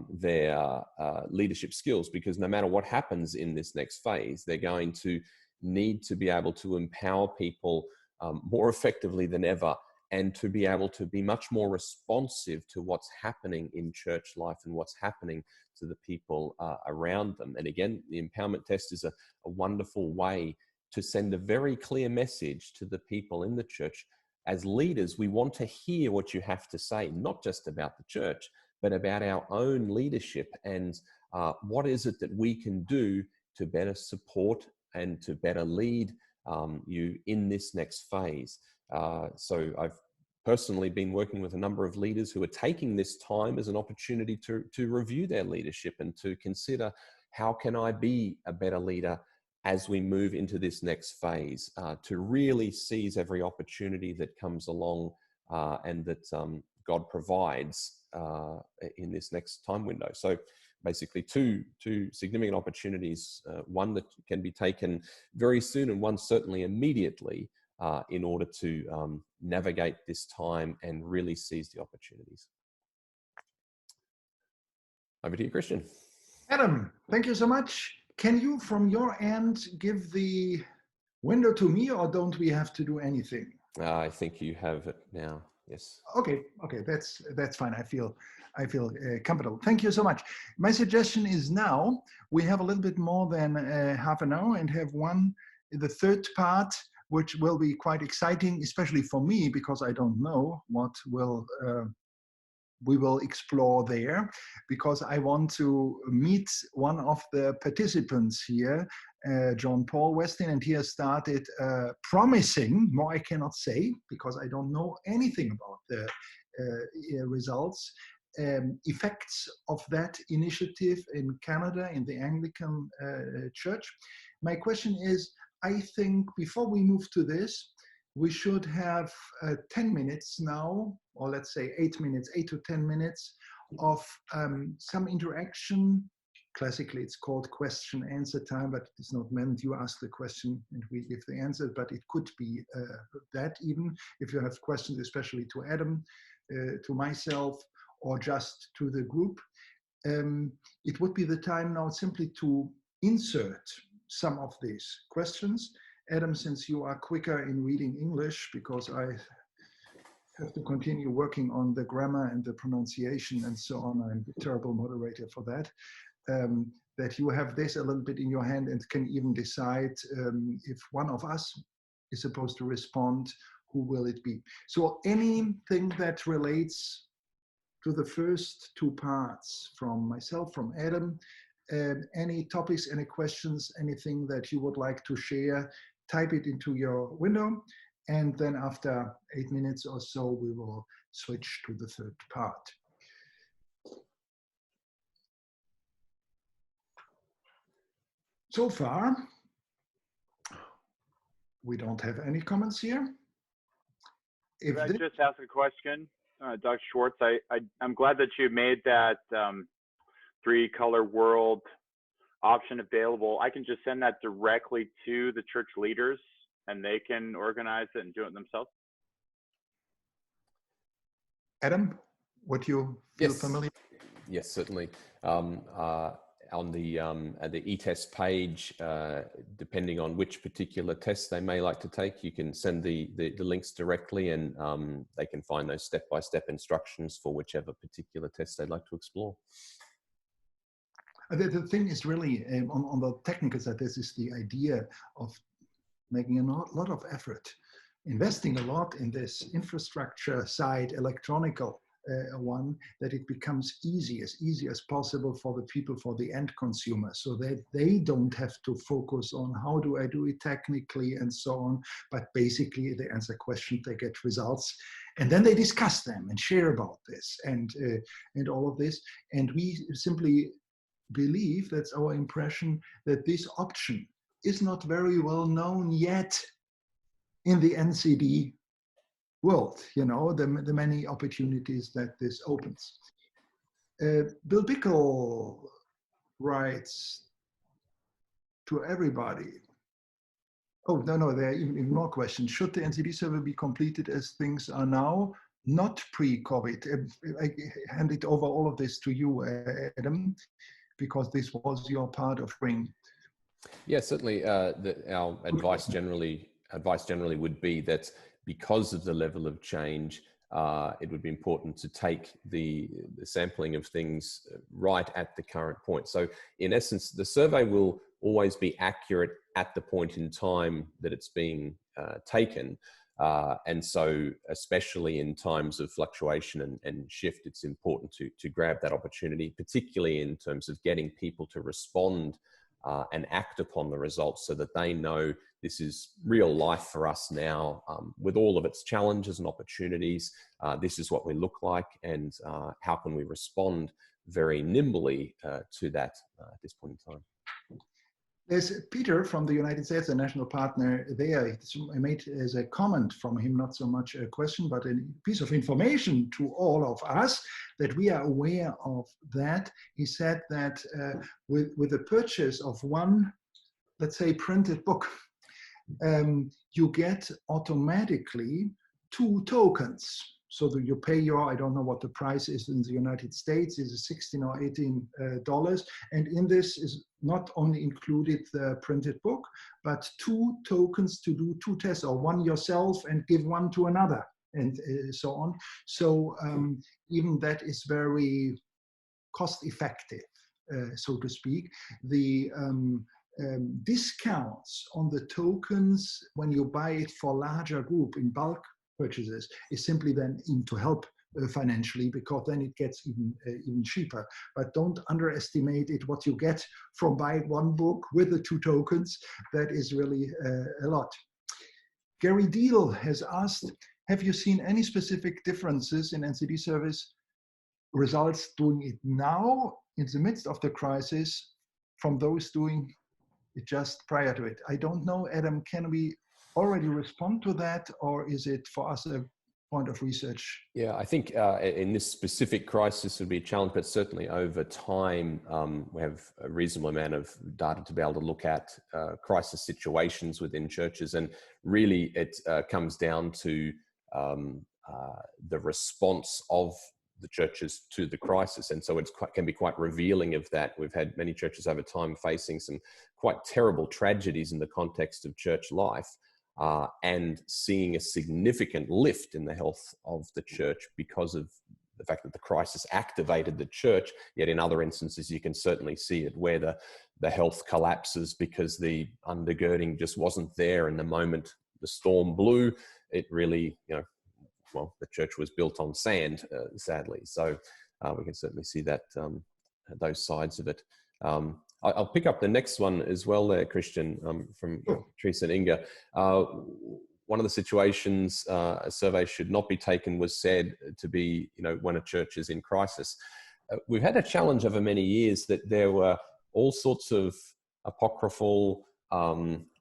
their leadership skills, because no matter what happens in this next phase, they're going to need to be able to empower people more effectively than ever, and to be able to be much more responsive to what's happening in church life and what's happening to the people around them. And again, the empowerment test is a wonderful way to send a very clear message to the people in the church. As leaders, we want to hear what you have to say, not just about the church, but about our own leadership, and what is it that we can do to better support and to better lead you in this next phase. So I've personally been working with a number of leaders who are taking this time as an opportunity to review their leadership and to consider, how can I be a better leader as we move into this next phase, to really seize every opportunity that comes along and that God provides in this next time window. So basically two significant opportunities, one that can be taken very soon and one certainly immediately, in order to navigate this time and really seize the opportunities. Over to you, Christian. Adam, thank you so much. Can you, from your end, give the window to me, or don't we have to do anything? I think you have it now. Yes. Okay, that's fine. I feel comfortable. Thank you so much. My suggestion is now we have a little bit more than half an hour and have the third part, which will be quite exciting, especially for me, because I don't know what we will explore there, because I want to meet one of the participants here, John Paul Westin, and he has started promising, more I cannot say, because I don't know anything about the results, effects of that initiative in Canada, in the Anglican Church. My question is, I think before we move to this, we should have 10 minutes now, or let's say 8 minutes, 8 to 10 minutes of some interaction. Classically, it's called question-answer time, but it's not meant you ask the question and we give the answer, but it could be that even. If you have questions, especially to Adam, to myself, or just to the group, it would be the time now simply to insert some of these questions. Adam, since you are quicker in reading English, because I have to continue working on the grammar and the pronunciation and so on, I'm a terrible moderator for that, that you have this a little bit in your hand and can even decide if one of us is supposed to respond, who will it be? So anything that relates to the first two parts, from myself, from Adam, any topics, any questions, anything that you would like to share, type it into your window, and then after 8 minutes or so, we will switch to the third part. So far, we don't have any comments here. Could I just ask a question, Dr. Schwartz? I'm glad that you made that 3-color world option available. I can just send that directly to the church leaders and they can organize it and do it themselves. Adam, would you feel familiar? Yes, certainly. On the e-test page, depending on which particular test they may like to take, you can send the links directly, and they can find those step-by-step instructions for whichever particular test they'd like to explore. The thing is really, on the technical side, this is the idea of making a lot of effort, investing a lot in this infrastructure side, electronical one, that it becomes easy as possible for the people, for the end consumer, so that they don't have to focus on how do I do it technically and so on, but basically they answer questions, they get results, and then they discuss them and share about this and all of this. And we simply believe, that's our impression, that this option is not very well known yet in the NCD world, you know, the many opportunities that this opens. Bill Bickle writes to everybody. Oh, no, there are even more questions. Should the NCD survey be completed as things are now, not pre-COVID? I hand it over all of this to you, Adam, because this was your part of spring. Yeah, certainly. Our advice generally would be that because of the level of change, it would be important to take the sampling of things right at the current point. So in essence, the survey will always be accurate at the point in time that it's being taken. And so especially in times of fluctuation and shift, it's important to grab that opportunity, particularly in terms of getting people to respond and act upon the results so that they know this is real life for us now, with all of its challenges and opportunities. This is what we look like, and how can we respond very nimbly to that at this point in time. There's Peter from the United States, a national partner there. I made as a comment from him, not so much a question, but a piece of information to all of us that we are aware of that. He said that with the purchase of one, let's say, printed book, you get automatically 2 tokens. So that you pay your, I don't know what the price is in the United States, is $16 or $18. And in this is not only included the printed book, but 2 tokens to do 2 tests, or one yourself and give one to another, and so on. So even that is very cost effective, so to speak. The discounts on the tokens when you buy it for larger group in bulk purchases is simply then to help financially, because then it gets even cheaper. But don't underestimate it, what you get from buying one book with the 2 tokens. That is really a lot. Gary Deal has asked, have you seen any specific differences in NCD service results doing it now in the midst of the crisis from those doing it just prior to it? I don't know, Adam, can we already respond to that, or is it for us a point of research? Yeah, I think in this specific crisis would be a challenge, but certainly over time, we have a reasonable amount of data to be able to look at crisis situations within churches. And really it comes down to the response of the churches to the crisis. And so it can be quite revealing of that. We've had many churches over time facing some quite terrible tragedies in the context of church life. And seeing a significant lift in the health of the church because of the fact that the crisis activated the church. Yet in other instances, you can certainly see it where the health collapses because the undergirding just wasn't there. And the moment the storm blew, it really, well, the church was built on sand, sadly. So we can certainly see that, those sides of it. I'll pick up the next one as well there, Christian, from Teresa and Inga. One of the situations a survey should not be taken was said to be, when a church is in crisis. We've had a challenge over many years that there were all sorts of apocryphal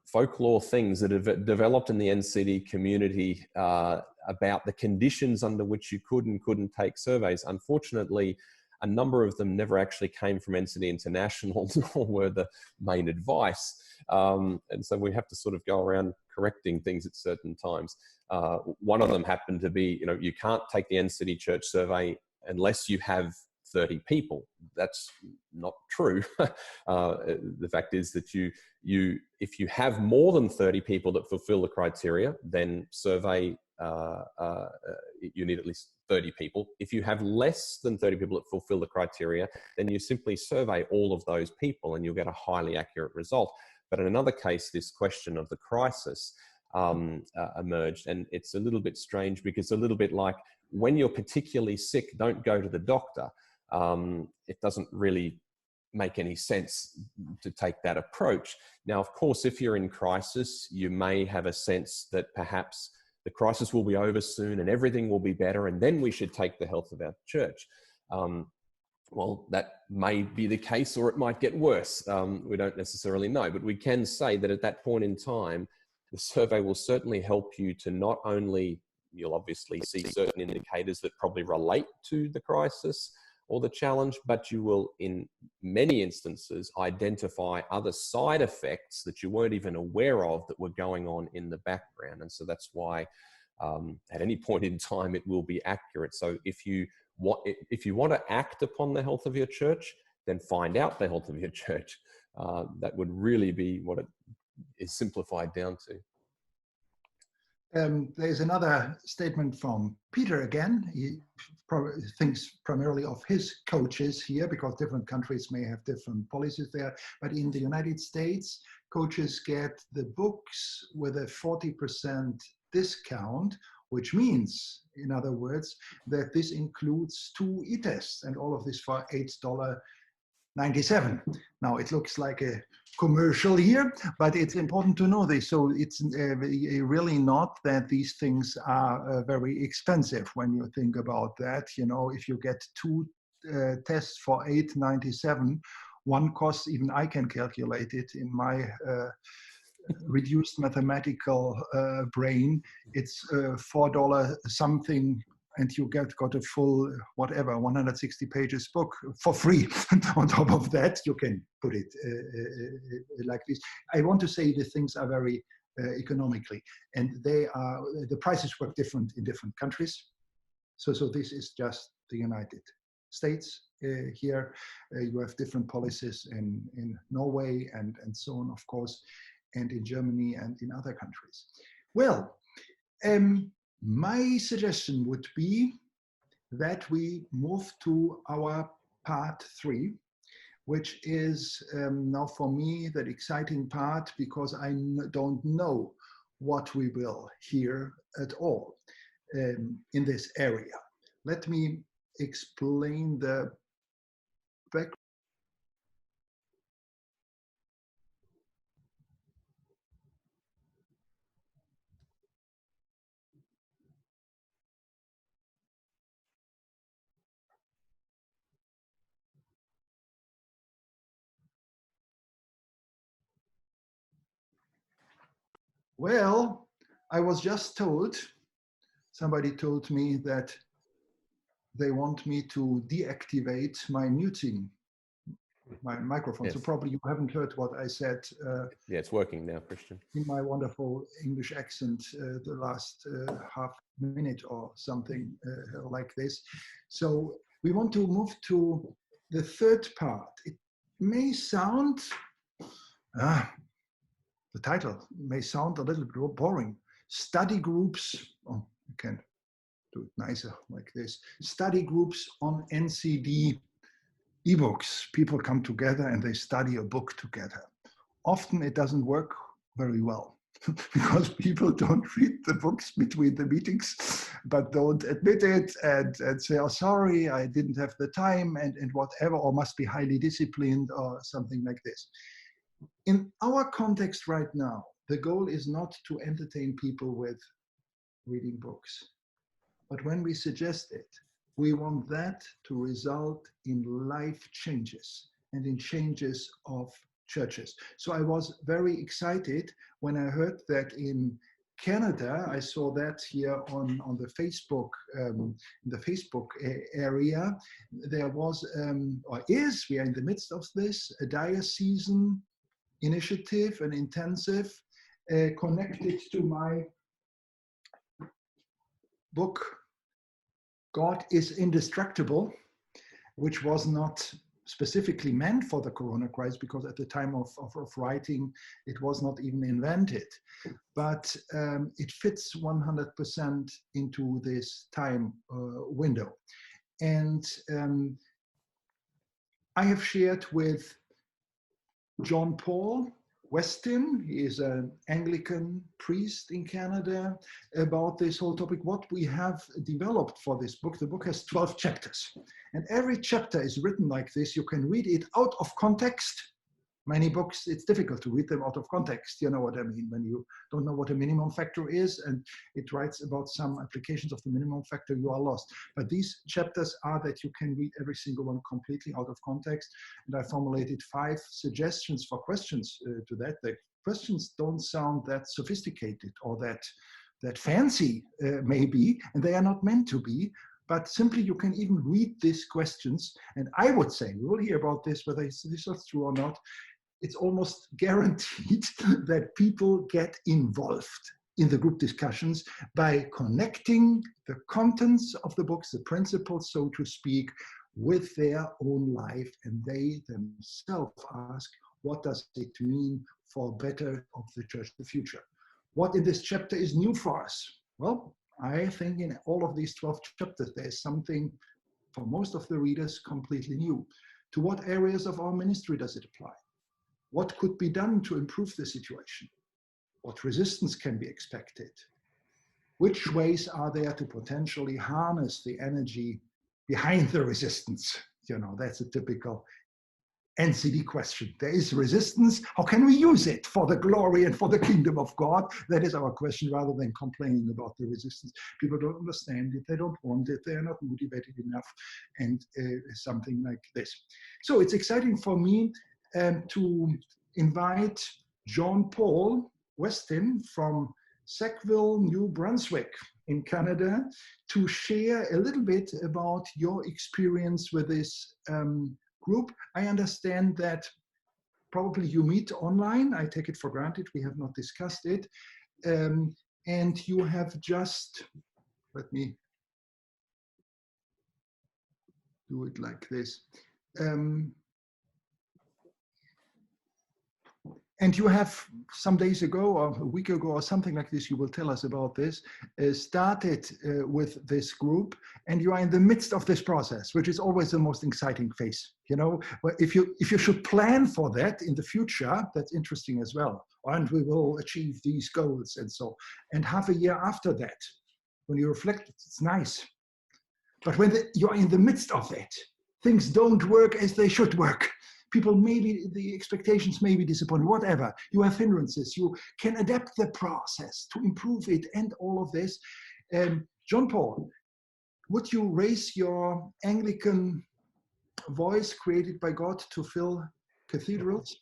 folklore things that have developed in the NCD community about the conditions under which you could and couldn't take surveys. Unfortunately, a number of them never actually came from NCD International, nor were the main advice. And so we have to sort of go around correcting things at certain times. One of them happened to be, you can't take the NCD church survey unless you have 30 people. That's not true. The fact is that if you have more than 30 people that fulfill the criteria, then survey, you need at least 30 people. If you have less than 30 people that fulfill the criteria, then you simply survey all of those people and you'll get a highly accurate result. But in another case, this question of the crisis emerged, and it's a little bit strange because it's a little bit like when you're particularly sick, don't go to the doctor. It doesn't really make any sense to take that approach. Now, of course, if you're in crisis, you may have a sense that perhaps the crisis will be over soon and everything will be better, and then we should take the health of our church. Well, that may be the case, or it might get worse. We don't necessarily know, but we can say that at that point in time, the survey will certainly help you to not only, you'll obviously see certain indicators that probably relate to the crisis or the challenge, but you will, in many instances, identify other side effects that you weren't even aware of that were going on in the background. And so that's why at any point in time, it will be accurate. So if you want to act upon the health of your church, then find out the health of your church. That would really be what it is simplified down to. There's another statement from Peter again. He thinks primarily of his coaches here, because different countries may have different policies there. But in the United States, coaches get the books with a 40% discount, which means, in other words, that this includes 2 e-tests, and all of this for $8.97. Now, it looks like a commercial here, but it's important to know this. So it's really not that these things are very expensive when you think about that. You know, if you get 2 tests for $8.97, one costs, even I can calculate it in my reduced mathematical brain, it's $4 something, and you got a full, whatever, 160 pages book for free. On top of that, you can put it like this. I want to say the things are very economically, and the prices work different in different countries. So this is just the United States. Here you have different policies in Norway and so on, of course, and in Germany and in other countries. Well, my suggestion would be that we move to our part 3, which is now for me that exciting part, because I don't know what we will hear at all in this area. Let me explain the background. Well, I was just told, somebody told me that they want me to deactivate my muting, my microphone. Yes. So probably you haven't heard what I said. Yeah, it's working now, Christian. In my wonderful English accent, the last half minute or something like this. So we want to move to the third part. It may sound, the title may sound a little bit boring. Study groups, oh, you can do it nicer like this. Study groups on NCD ebooks. People come together and they study a book together. Often it doesn't work very well because people don't read the books between the meetings, but don't admit it and say, oh, sorry, I didn't have the time and whatever, or must be highly disciplined or something like this. In our context right now, the goal is not to entertain people with reading books. But when we suggest it, we want that to result in life changes and in changes of churches. So I was very excited when I heard that in Canada, I saw that here on the Facebook, in the Facebook area, there was, or is, we are in the midst of this, a diocesan initiative, an intensive, connected to my book, God is Indestructible, which was not specifically meant for the Corona crisis, because at the time of writing, it was not even invented. But it fits 100% into this time window. And I have shared with John Paul Weston, he is an Anglican priest in Canada, about this whole topic, what we have developed for this book. The book has 12 chapters, and every chapter is written like this. You can read it out of context. Many books, it's difficult to read them out of context. You know what I mean? When you don't know what a minimum factor is, and it writes about some applications of the minimum factor, you are lost. But these chapters are that you can read every single one completely out of context. And I formulated 5 suggestions for questions to that. The questions don't sound that sophisticated or that fancy, maybe, and they are not meant to be. But simply you can even read these questions. And I would say, we will hear about this, whether this is true or not, it's almost guaranteed that people get involved in the group discussions by connecting the contents of the books, the principles, so to speak, with their own life. And they themselves ask, what does it mean for better of the church in the future? What in this chapter is new for us? Well, I think in all of these 12 chapters, there's something for most of the readers completely new. To what areas of our ministry does it apply? What could be done to improve the situation? What resistance can be expected? Which ways are there to potentially harness the energy behind the resistance? You know, that's a typical NCD question. There is resistance. How can we use it for the glory and for the kingdom of God? That is our question, rather than complaining about the resistance. People don't understand it. They don't want it. They are not motivated enough, and something like this. So it's exciting for me to invite John Paul Weston from Sackville, New Brunswick in Canada to share a little bit about your experience with this group. I understand that probably you meet online. I take it for granted. We have not discussed it. And you have just, let me do it like this. And you have some days ago or a week ago or something like this, you will tell us about this, started with this group, and you are in the midst of this process, which is always the most exciting phase. You know, if you should plan for that in the future, that's interesting as well. And we will achieve these goals and so. And half a year after that, when you reflect, it's nice. But when you are in the midst of it, things don't work as they should work. People, maybe the expectations may be disappointed, whatever. You have hindrances. You can adapt the process to improve it and all of this. John Paul, would you raise your Anglican voice created by God to fill cathedrals?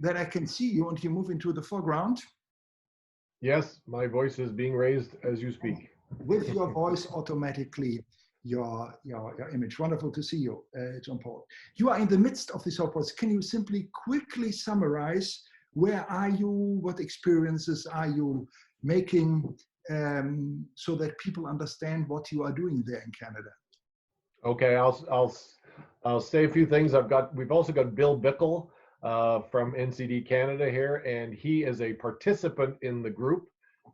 That I can see you and you move into the foreground. Yes, my voice is being raised as you speak. With your voice, automatically your image. Wonderful to see you, John Paul. You are in the midst of this whole process. Can you simply quickly summarize, where are you, what experiences are you making, so that people understand what you are doing there in Canada? Okay, I'll say a few things. We've also got Bill Bickle from NCD Canada here, and he is a participant in the group.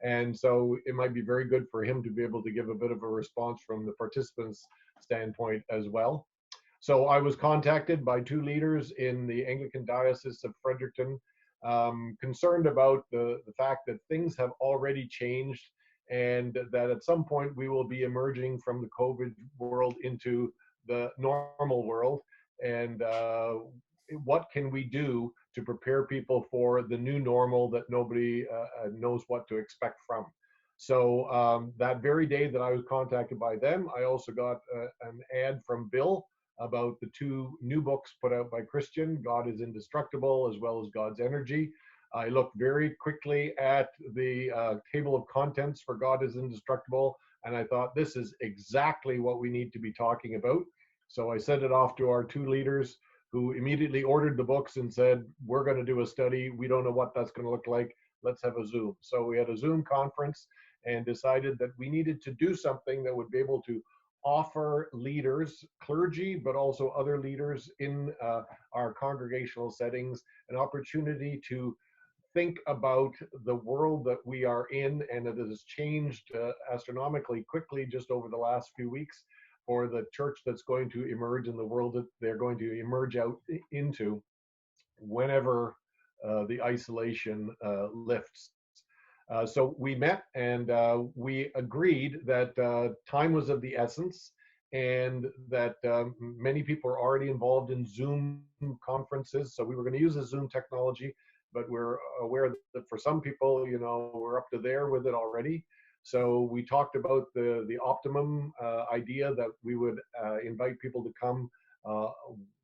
And so it might be very good for him to be able to give a bit of a response from the participants' standpoint as well. So I was contacted by two leaders in the Anglican Diocese of Fredericton, concerned about the fact that things have already changed, and that at some point we will be emerging from the COVID world into the normal world. And what can we do to prepare people for the new normal that nobody knows what to expect from? So that very day that I was contacted by them, I also got an ad from Bill about the two new books put out by Christian, God is Indestructible, as well as God's Energy. I looked very quickly at the table of contents for God is Indestructible, and I thought, this is exactly what we need to be talking about. So I sent it off to our two leaders, who immediately ordered the books and said, we're going to do a study. We don't know what that's going to look like. Let's have a Zoom. So we had a Zoom conference and decided that we needed to do something that would be able to offer leaders, clergy, but also other leaders in our congregational settings, an opportunity to think about the world that we are in, and it has changed astronomically quickly just over the last few weeks, for the church that's going to emerge in the world that they're going to emerge out into whenever the isolation lifts. So we met, and we agreed that time was of the essence, and that many people are already involved in Zoom conferences. So we were going to use the Zoom technology, but we're aware that for some people, you know, we're up to there with it already. So we talked about the optimum idea that we would invite people to come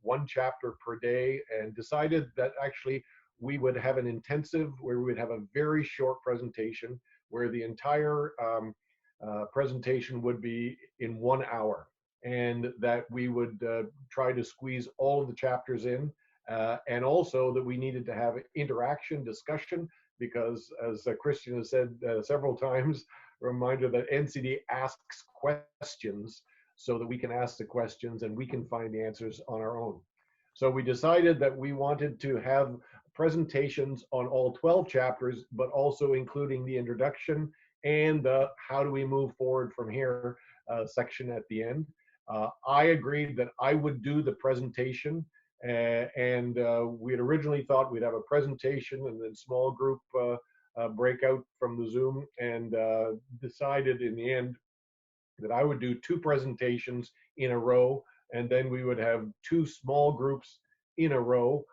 one chapter per day, and decided that actually we would have an intensive where we would have a very short presentation where the entire presentation would be in 1 hour, and that we would try to squeeze all of the chapters in, and also that we needed to have interaction, discussion, because as Christian has said several times, a reminder that NCD asks questions so that we can ask the questions and we can find the answers on our own. So we decided that we wanted to have presentations on all 12 chapters, but also including the introduction and the how do we move forward from here section at the end. I agreed that I would do the presentation, and we had originally thought we'd have a presentation and then small group breakout from the Zoom, and decided in the end that I would do 2 presentations in a row, and then we would have 2 small groups in a row,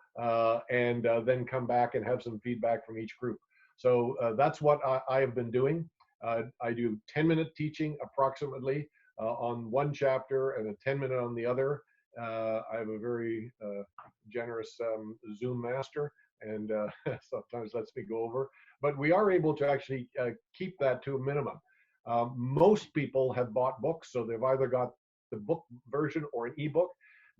and then come back and have some feedback from each group. So that's what I have been doing. I do 10-minute teaching approximately on one chapter and a 10-minute on the other. I have a very generous Zoom master, and sometimes lets me go over. But we are able to actually keep that to a minimum. Most people have bought books, so they've either got the book version or an ebook.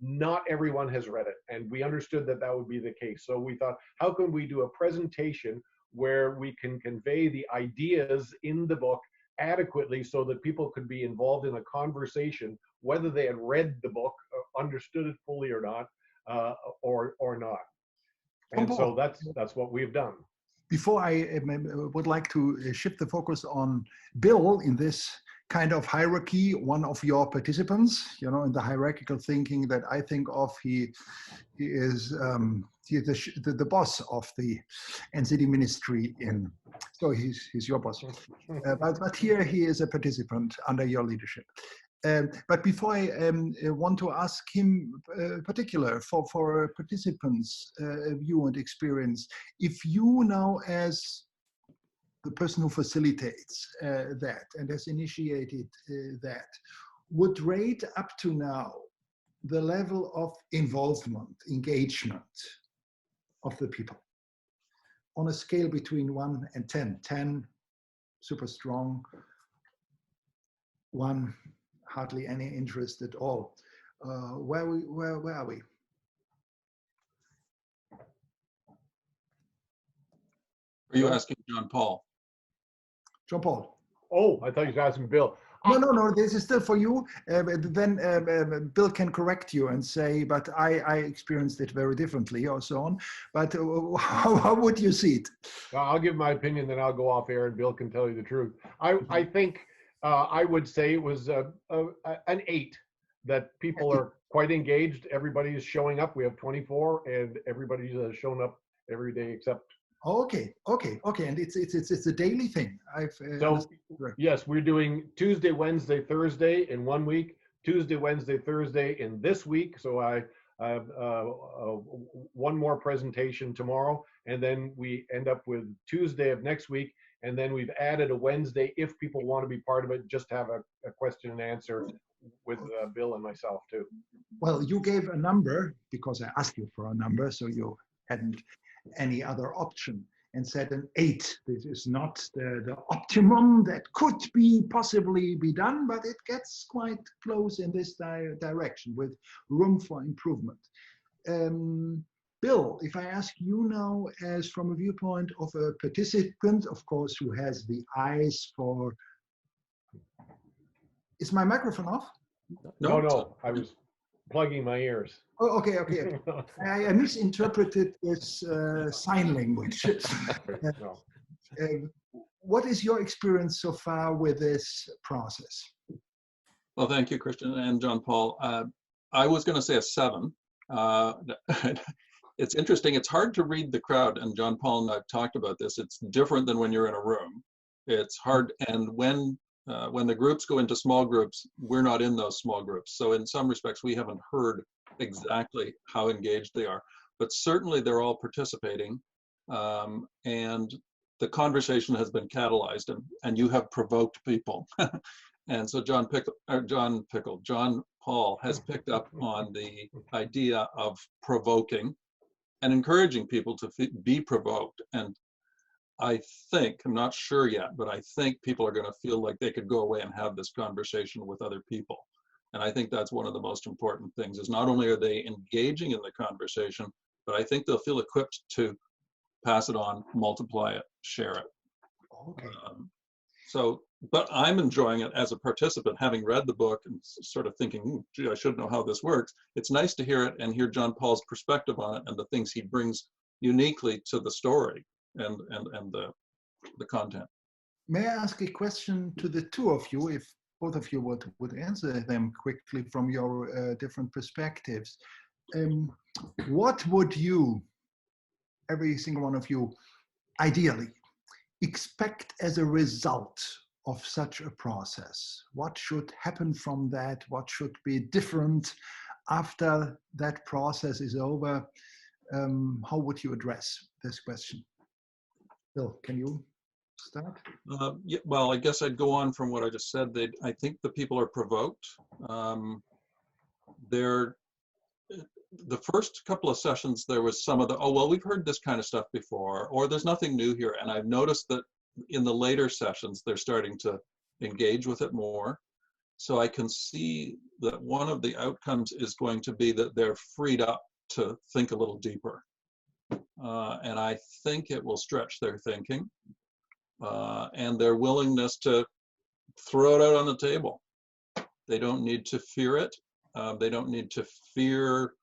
Not everyone has read it, and we understood that that would be the case. So we thought, how can we do a presentation where we can convey the ideas in the book adequately so that people could be involved in a conversation, whether they had read the book, understood it fully or not, or not. And so that's what we've done. Before I would like to shift the focus on Bill in this kind of hierarchy, one of your participants, you know, in the hierarchical thinking that I think of, he is the boss of the NCD ministry in, so he's your boss. But here he is a participant under your leadership. But before I want to ask him particular for participants' view and experience, if you now as the person who facilitates that and has initiated that, would rate up to now the level of involvement, engagement of the people on a scale between 1 and 10. 10, super strong, 1, hardly any interest at all. Where are we? Are you asking John Paul? John Paul. Oh, I thought you were asking Bill. No, this is still for you. Then Bill can correct you and say, but I experienced it very differently or so on. But how would you see it? I'll give my opinion, then I'll go off air and Bill can tell you the truth. I think I would say it was an 8, that people are quite engaged. Everybody is showing up. We have 24 and everybody's shown up every day except. Okay. And it's a daily thing. Yes, we're doing Tuesday, Wednesday, Thursday in 1 week, Tuesday, Wednesday, Thursday in this week. So I have one more presentation tomorrow, and then we end up with Tuesday of next week. And then we've added a Wednesday if people want to be part of it, just have a question and answer with Bill and myself too. Well, you gave a number because I asked you for a number, so you hadn't any other option, and said an 8. This is not the optimum that could possibly be done, but it gets quite close in this direction with room for improvement. Bill, if I ask you now as from a viewpoint of a participant, of course, who has the eyes for, is my microphone off? No, I was plugging my ears. Oh, okay. I misinterpreted this sign language. What is your experience so far with this process? Well, thank you, Christian and John Paul. I was going to say a 7. It's interesting. It's hard to read the crowd, and John Paul and I've talked about this. It's different than when you're in a room. It's hard, and when the groups go into small groups, we're not in those small groups. So in some respects, we haven't heard exactly how engaged they are, but certainly they're all participating, and the conversation has been catalyzed, and you have provoked people. And so John Paul has picked up on the idea of provoking, and encouraging people to be provoked. And I think, I'm not sure yet, but I think people are going to feel like they could go away and have this conversation with other people. And I think that's one of the most important things, is not only are they engaging in the conversation, but I think they'll feel equipped to pass it on, multiply it, share it. Okay. But I'm enjoying it as a participant, having read the book and sort of thinking, gee, I should know how this works. It's nice to hear it and hear John Paul's perspective on it and the things he brings uniquely to the story and the content. May I ask a question to the two of you, if both of you would answer them quickly from your different perspectives? What would you, every single one of you, ideally expect as a result of such a process? What should happen from that? What should be different after that process is over? How would you address this question? Bill, can you start? Yeah, well, I guess I'd go on from what I just said. I think the people are provoked. The first couple of sessions, there was some of the, oh, well, we've heard this kind of stuff before, or there's nothing new here. And I've noticed that in the later sessions, they're starting to engage with it more. So I can see that one of the outcomes is going to be that they're freed up to think a little deeper. And I think it will stretch their thinking and their willingness to throw it out on the table. They don't need to fear it. They don't need to fear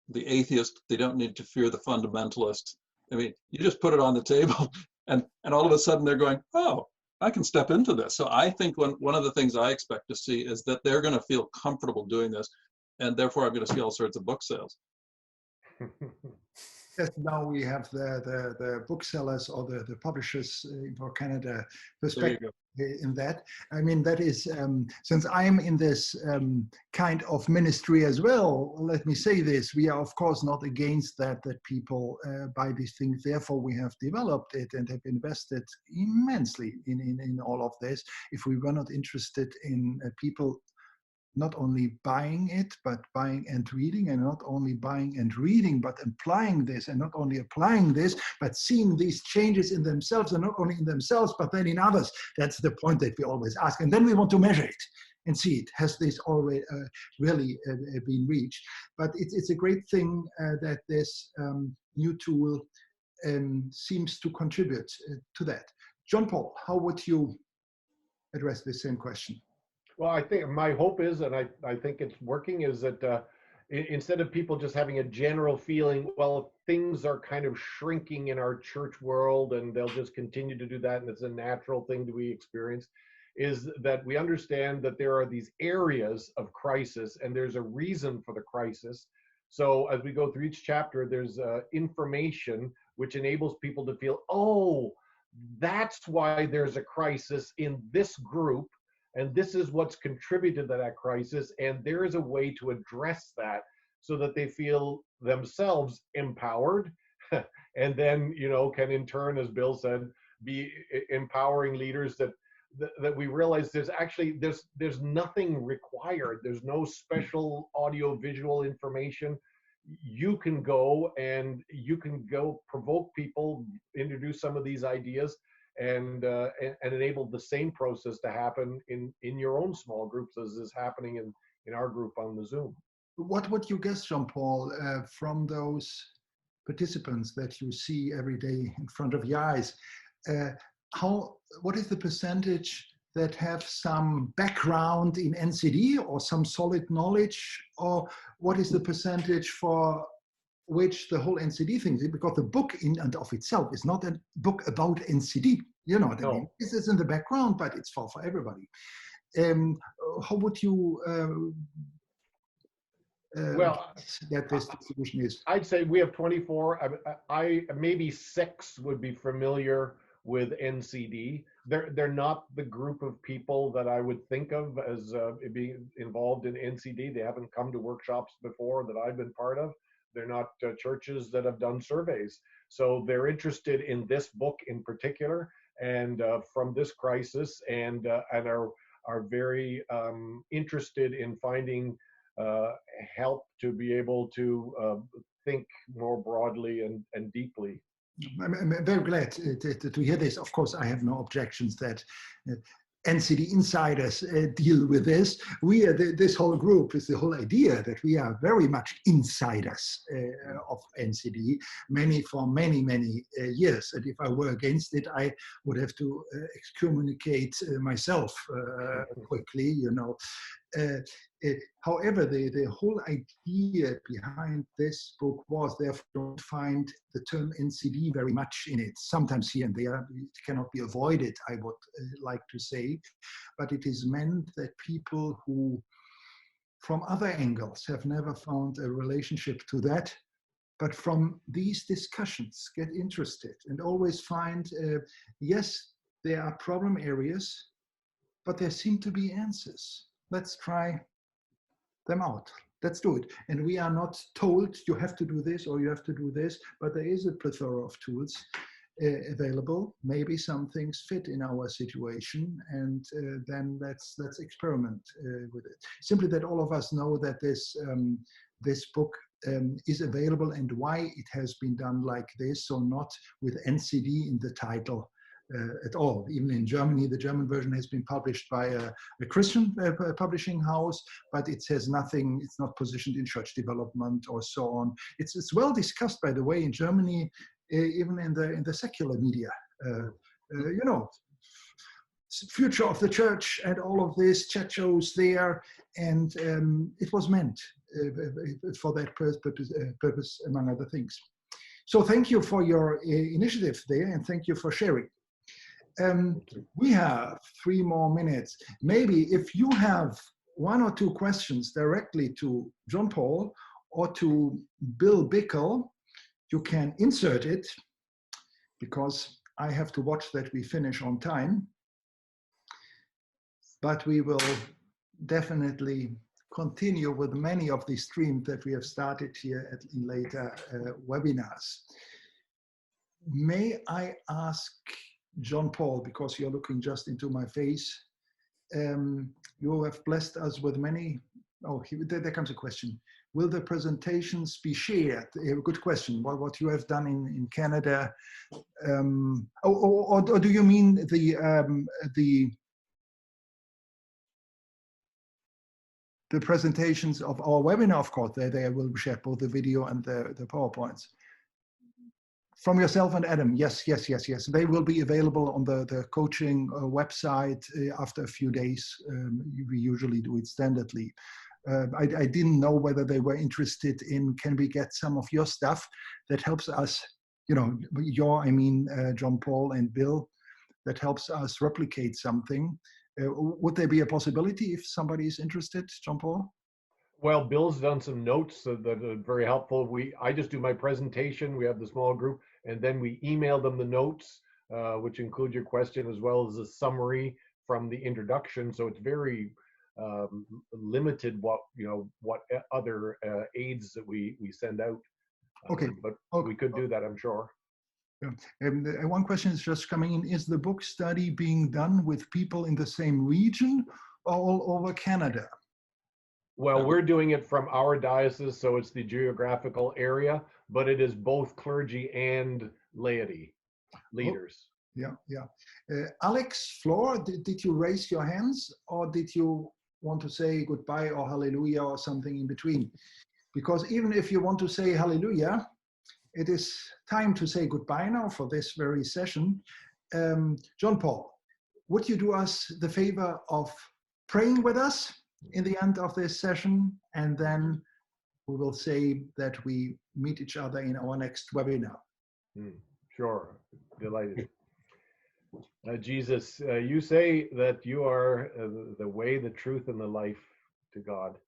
the atheist. They don't need to fear the fundamentalist. I mean, you just put it on the table and all of a sudden they're going, oh, I can step into this. So I think one of the things I expect to see is that they're going to feel comfortable doing this, and therefore I'm going to see all sorts of book sales. Yes, now we have the booksellers or the publishers for Canada perspective in that. I mean, that is, since I'm in this kind of ministry as well, let me say this, we are of course not against that people buy these things. Therefore, we have developed it and have invested immensely in all of this. If we were not interested in people not only buying it, but buying and reading, and not only buying and reading, but applying this, and not only applying this, but seeing these changes in themselves, and not only in themselves, but then in others. That's the point that we always ask. And then we want to measure it and see it. Has this already really been reached? But it's a great thing that this new tool seems to contribute to that. John Paul, how would you address the same question? Well, I think my hope is, and I think it's working, is that instead of people just having a general feeling, well, things are kind of shrinking in our church world and they'll just continue to do that and it's a natural thing that we experience, is that we understand that there are these areas of crisis and there's a reason for the crisis. So as we go through each chapter, there's information which enables people to feel, oh, that's why there's a crisis in this group. And this is what's contributed to that crisis. And there is a way to address that so that they feel themselves empowered. And then, you know, can in turn, as Bill said, be empowering leaders that we realize there's nothing required. There's no special audio visual information. You can go provoke people, introduce some of these ideas, and enable the same process to happen in your own small groups as is happening in our group on the Zoom. What would you guess, Jean-Paul, from those participants that you see every day in front of your eyes? What is the percentage that have some background in NCD or some solid knowledge, or what is the percentage for which the whole NCD thing, because the book in and of itself is not a book about NCD, you know what I mean? This is in the background, but it's for everybody. How would you that this distribution is? I'd say we have 24. I maybe 6 would be familiar with NCD. They're not the group of people that I would think of as being involved in NCD. They haven't come to workshops before that I've been part of. They're not churches that have done surveys. So they're interested in this book in particular and from this crisis, and are very interested in finding help to be able to think more broadly and deeply. I'm very glad to hear this. Of course, I have no objections that NCD insiders deal with this. We are this whole group is the whole idea that we are very much insiders of NCD, for many years. And if I were against it, I would have to excommunicate myself quickly, you know. However, the whole idea behind this book was, therefore, don't find the term NCD very much in it. Sometimes here and there, it cannot be avoided, I would like to say. But it is meant that people who, from other angles, have never found a relationship to that, but from these discussions get interested and always find, yes, there are problem areas, but there seem to be answers. Let's try them out. Let's do it. And we are not told you have to do this or you have to do this, but there is a plethora of tools available. Maybe some things fit in our situation, and then let's experiment with it. Simply that all of us know that this book is available and why it has been done like this, so not with NCD in the title. At all. Even in Germany, the German version has been published by a Christian publishing house, but it says nothing, it's not positioned in church development or so on. It's well discussed, by the way, in Germany, even in the secular media. You know, future of the church and all of this, chat shows there, and it was meant for that purpose, among other things. So thank you for your initiative there, and thank you for sharing. We have 3 more minutes. Maybe if you have 1 or 2 questions directly to John Paul or to Bill Bickle, you can insert it, because I have to watch that we finish on time. But we will definitely continue with many of the streams that we have started here in later webinars. May I ask John Paul, because you're looking just into my face, you have blessed us with many. Oh, there comes a question. Will the presentations be shared? Good question. What you have done in Canada, or do you mean the presentations of our webinar? Of course, they will share both the video and the PowerPoints. From yourself and Adam, yes. They will be available on the coaching website after a few days. We usually do it standardly. I didn't know whether they were interested in, can we get some of your stuff that helps us, you know, John Paul and Bill, that helps us replicate something. Would there be a possibility if somebody is interested, John Paul? Well, Bill's done some notes that are very helpful. I just do my presentation. We have the small group, and then we email them the notes, which include your question as well as a summary from the introduction. So it's very limited what other aids that we send out. Okay, but we could do that, I'm sure. Yeah. One question is just coming in: is the book study being done with people in the same region or all over Canada? Well, we're doing it from our diocese, so it's the geographical area, but it is both clergy and laity leaders. Oh, yeah. Alex, Flor, did you raise your hands, or did you want to say goodbye or hallelujah or something in between? Because even if you want to say hallelujah, it is time to say goodbye now for this very session. John Paul, would you do us the favor of praying with us in the end of this session, and then we will say that we meet each other in our next webinar. Sure, delighted. Jesus, you say that you are the way, the truth, and the life to God.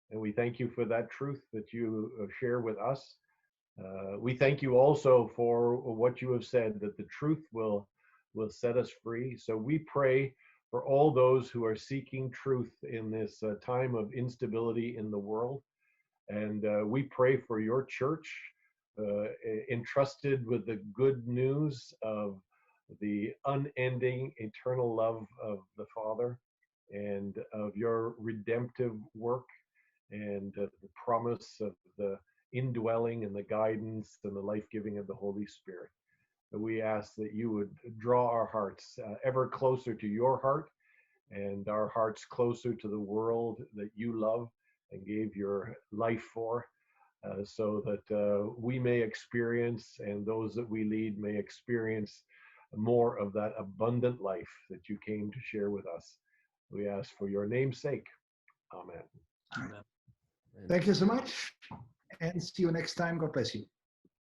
And we thank you for that truth that you share with us. We thank you also for what you have said, that the truth will set us free. So we pray for all those who are seeking truth in this time of instability in the world. And we pray for your church, entrusted with the good news of the unending eternal love of the Father and of your redemptive work and the promise of the indwelling and the guidance and the life-giving of the Holy Spirit. We ask that you would draw our hearts ever closer to your heart, and our hearts closer to the world that you love and gave your life for, so that we may experience, and those that we lead may experience, more of that abundant life that you came to share with us. We ask for your name's sake. Amen. Thank you so much, and see you next time. God bless you.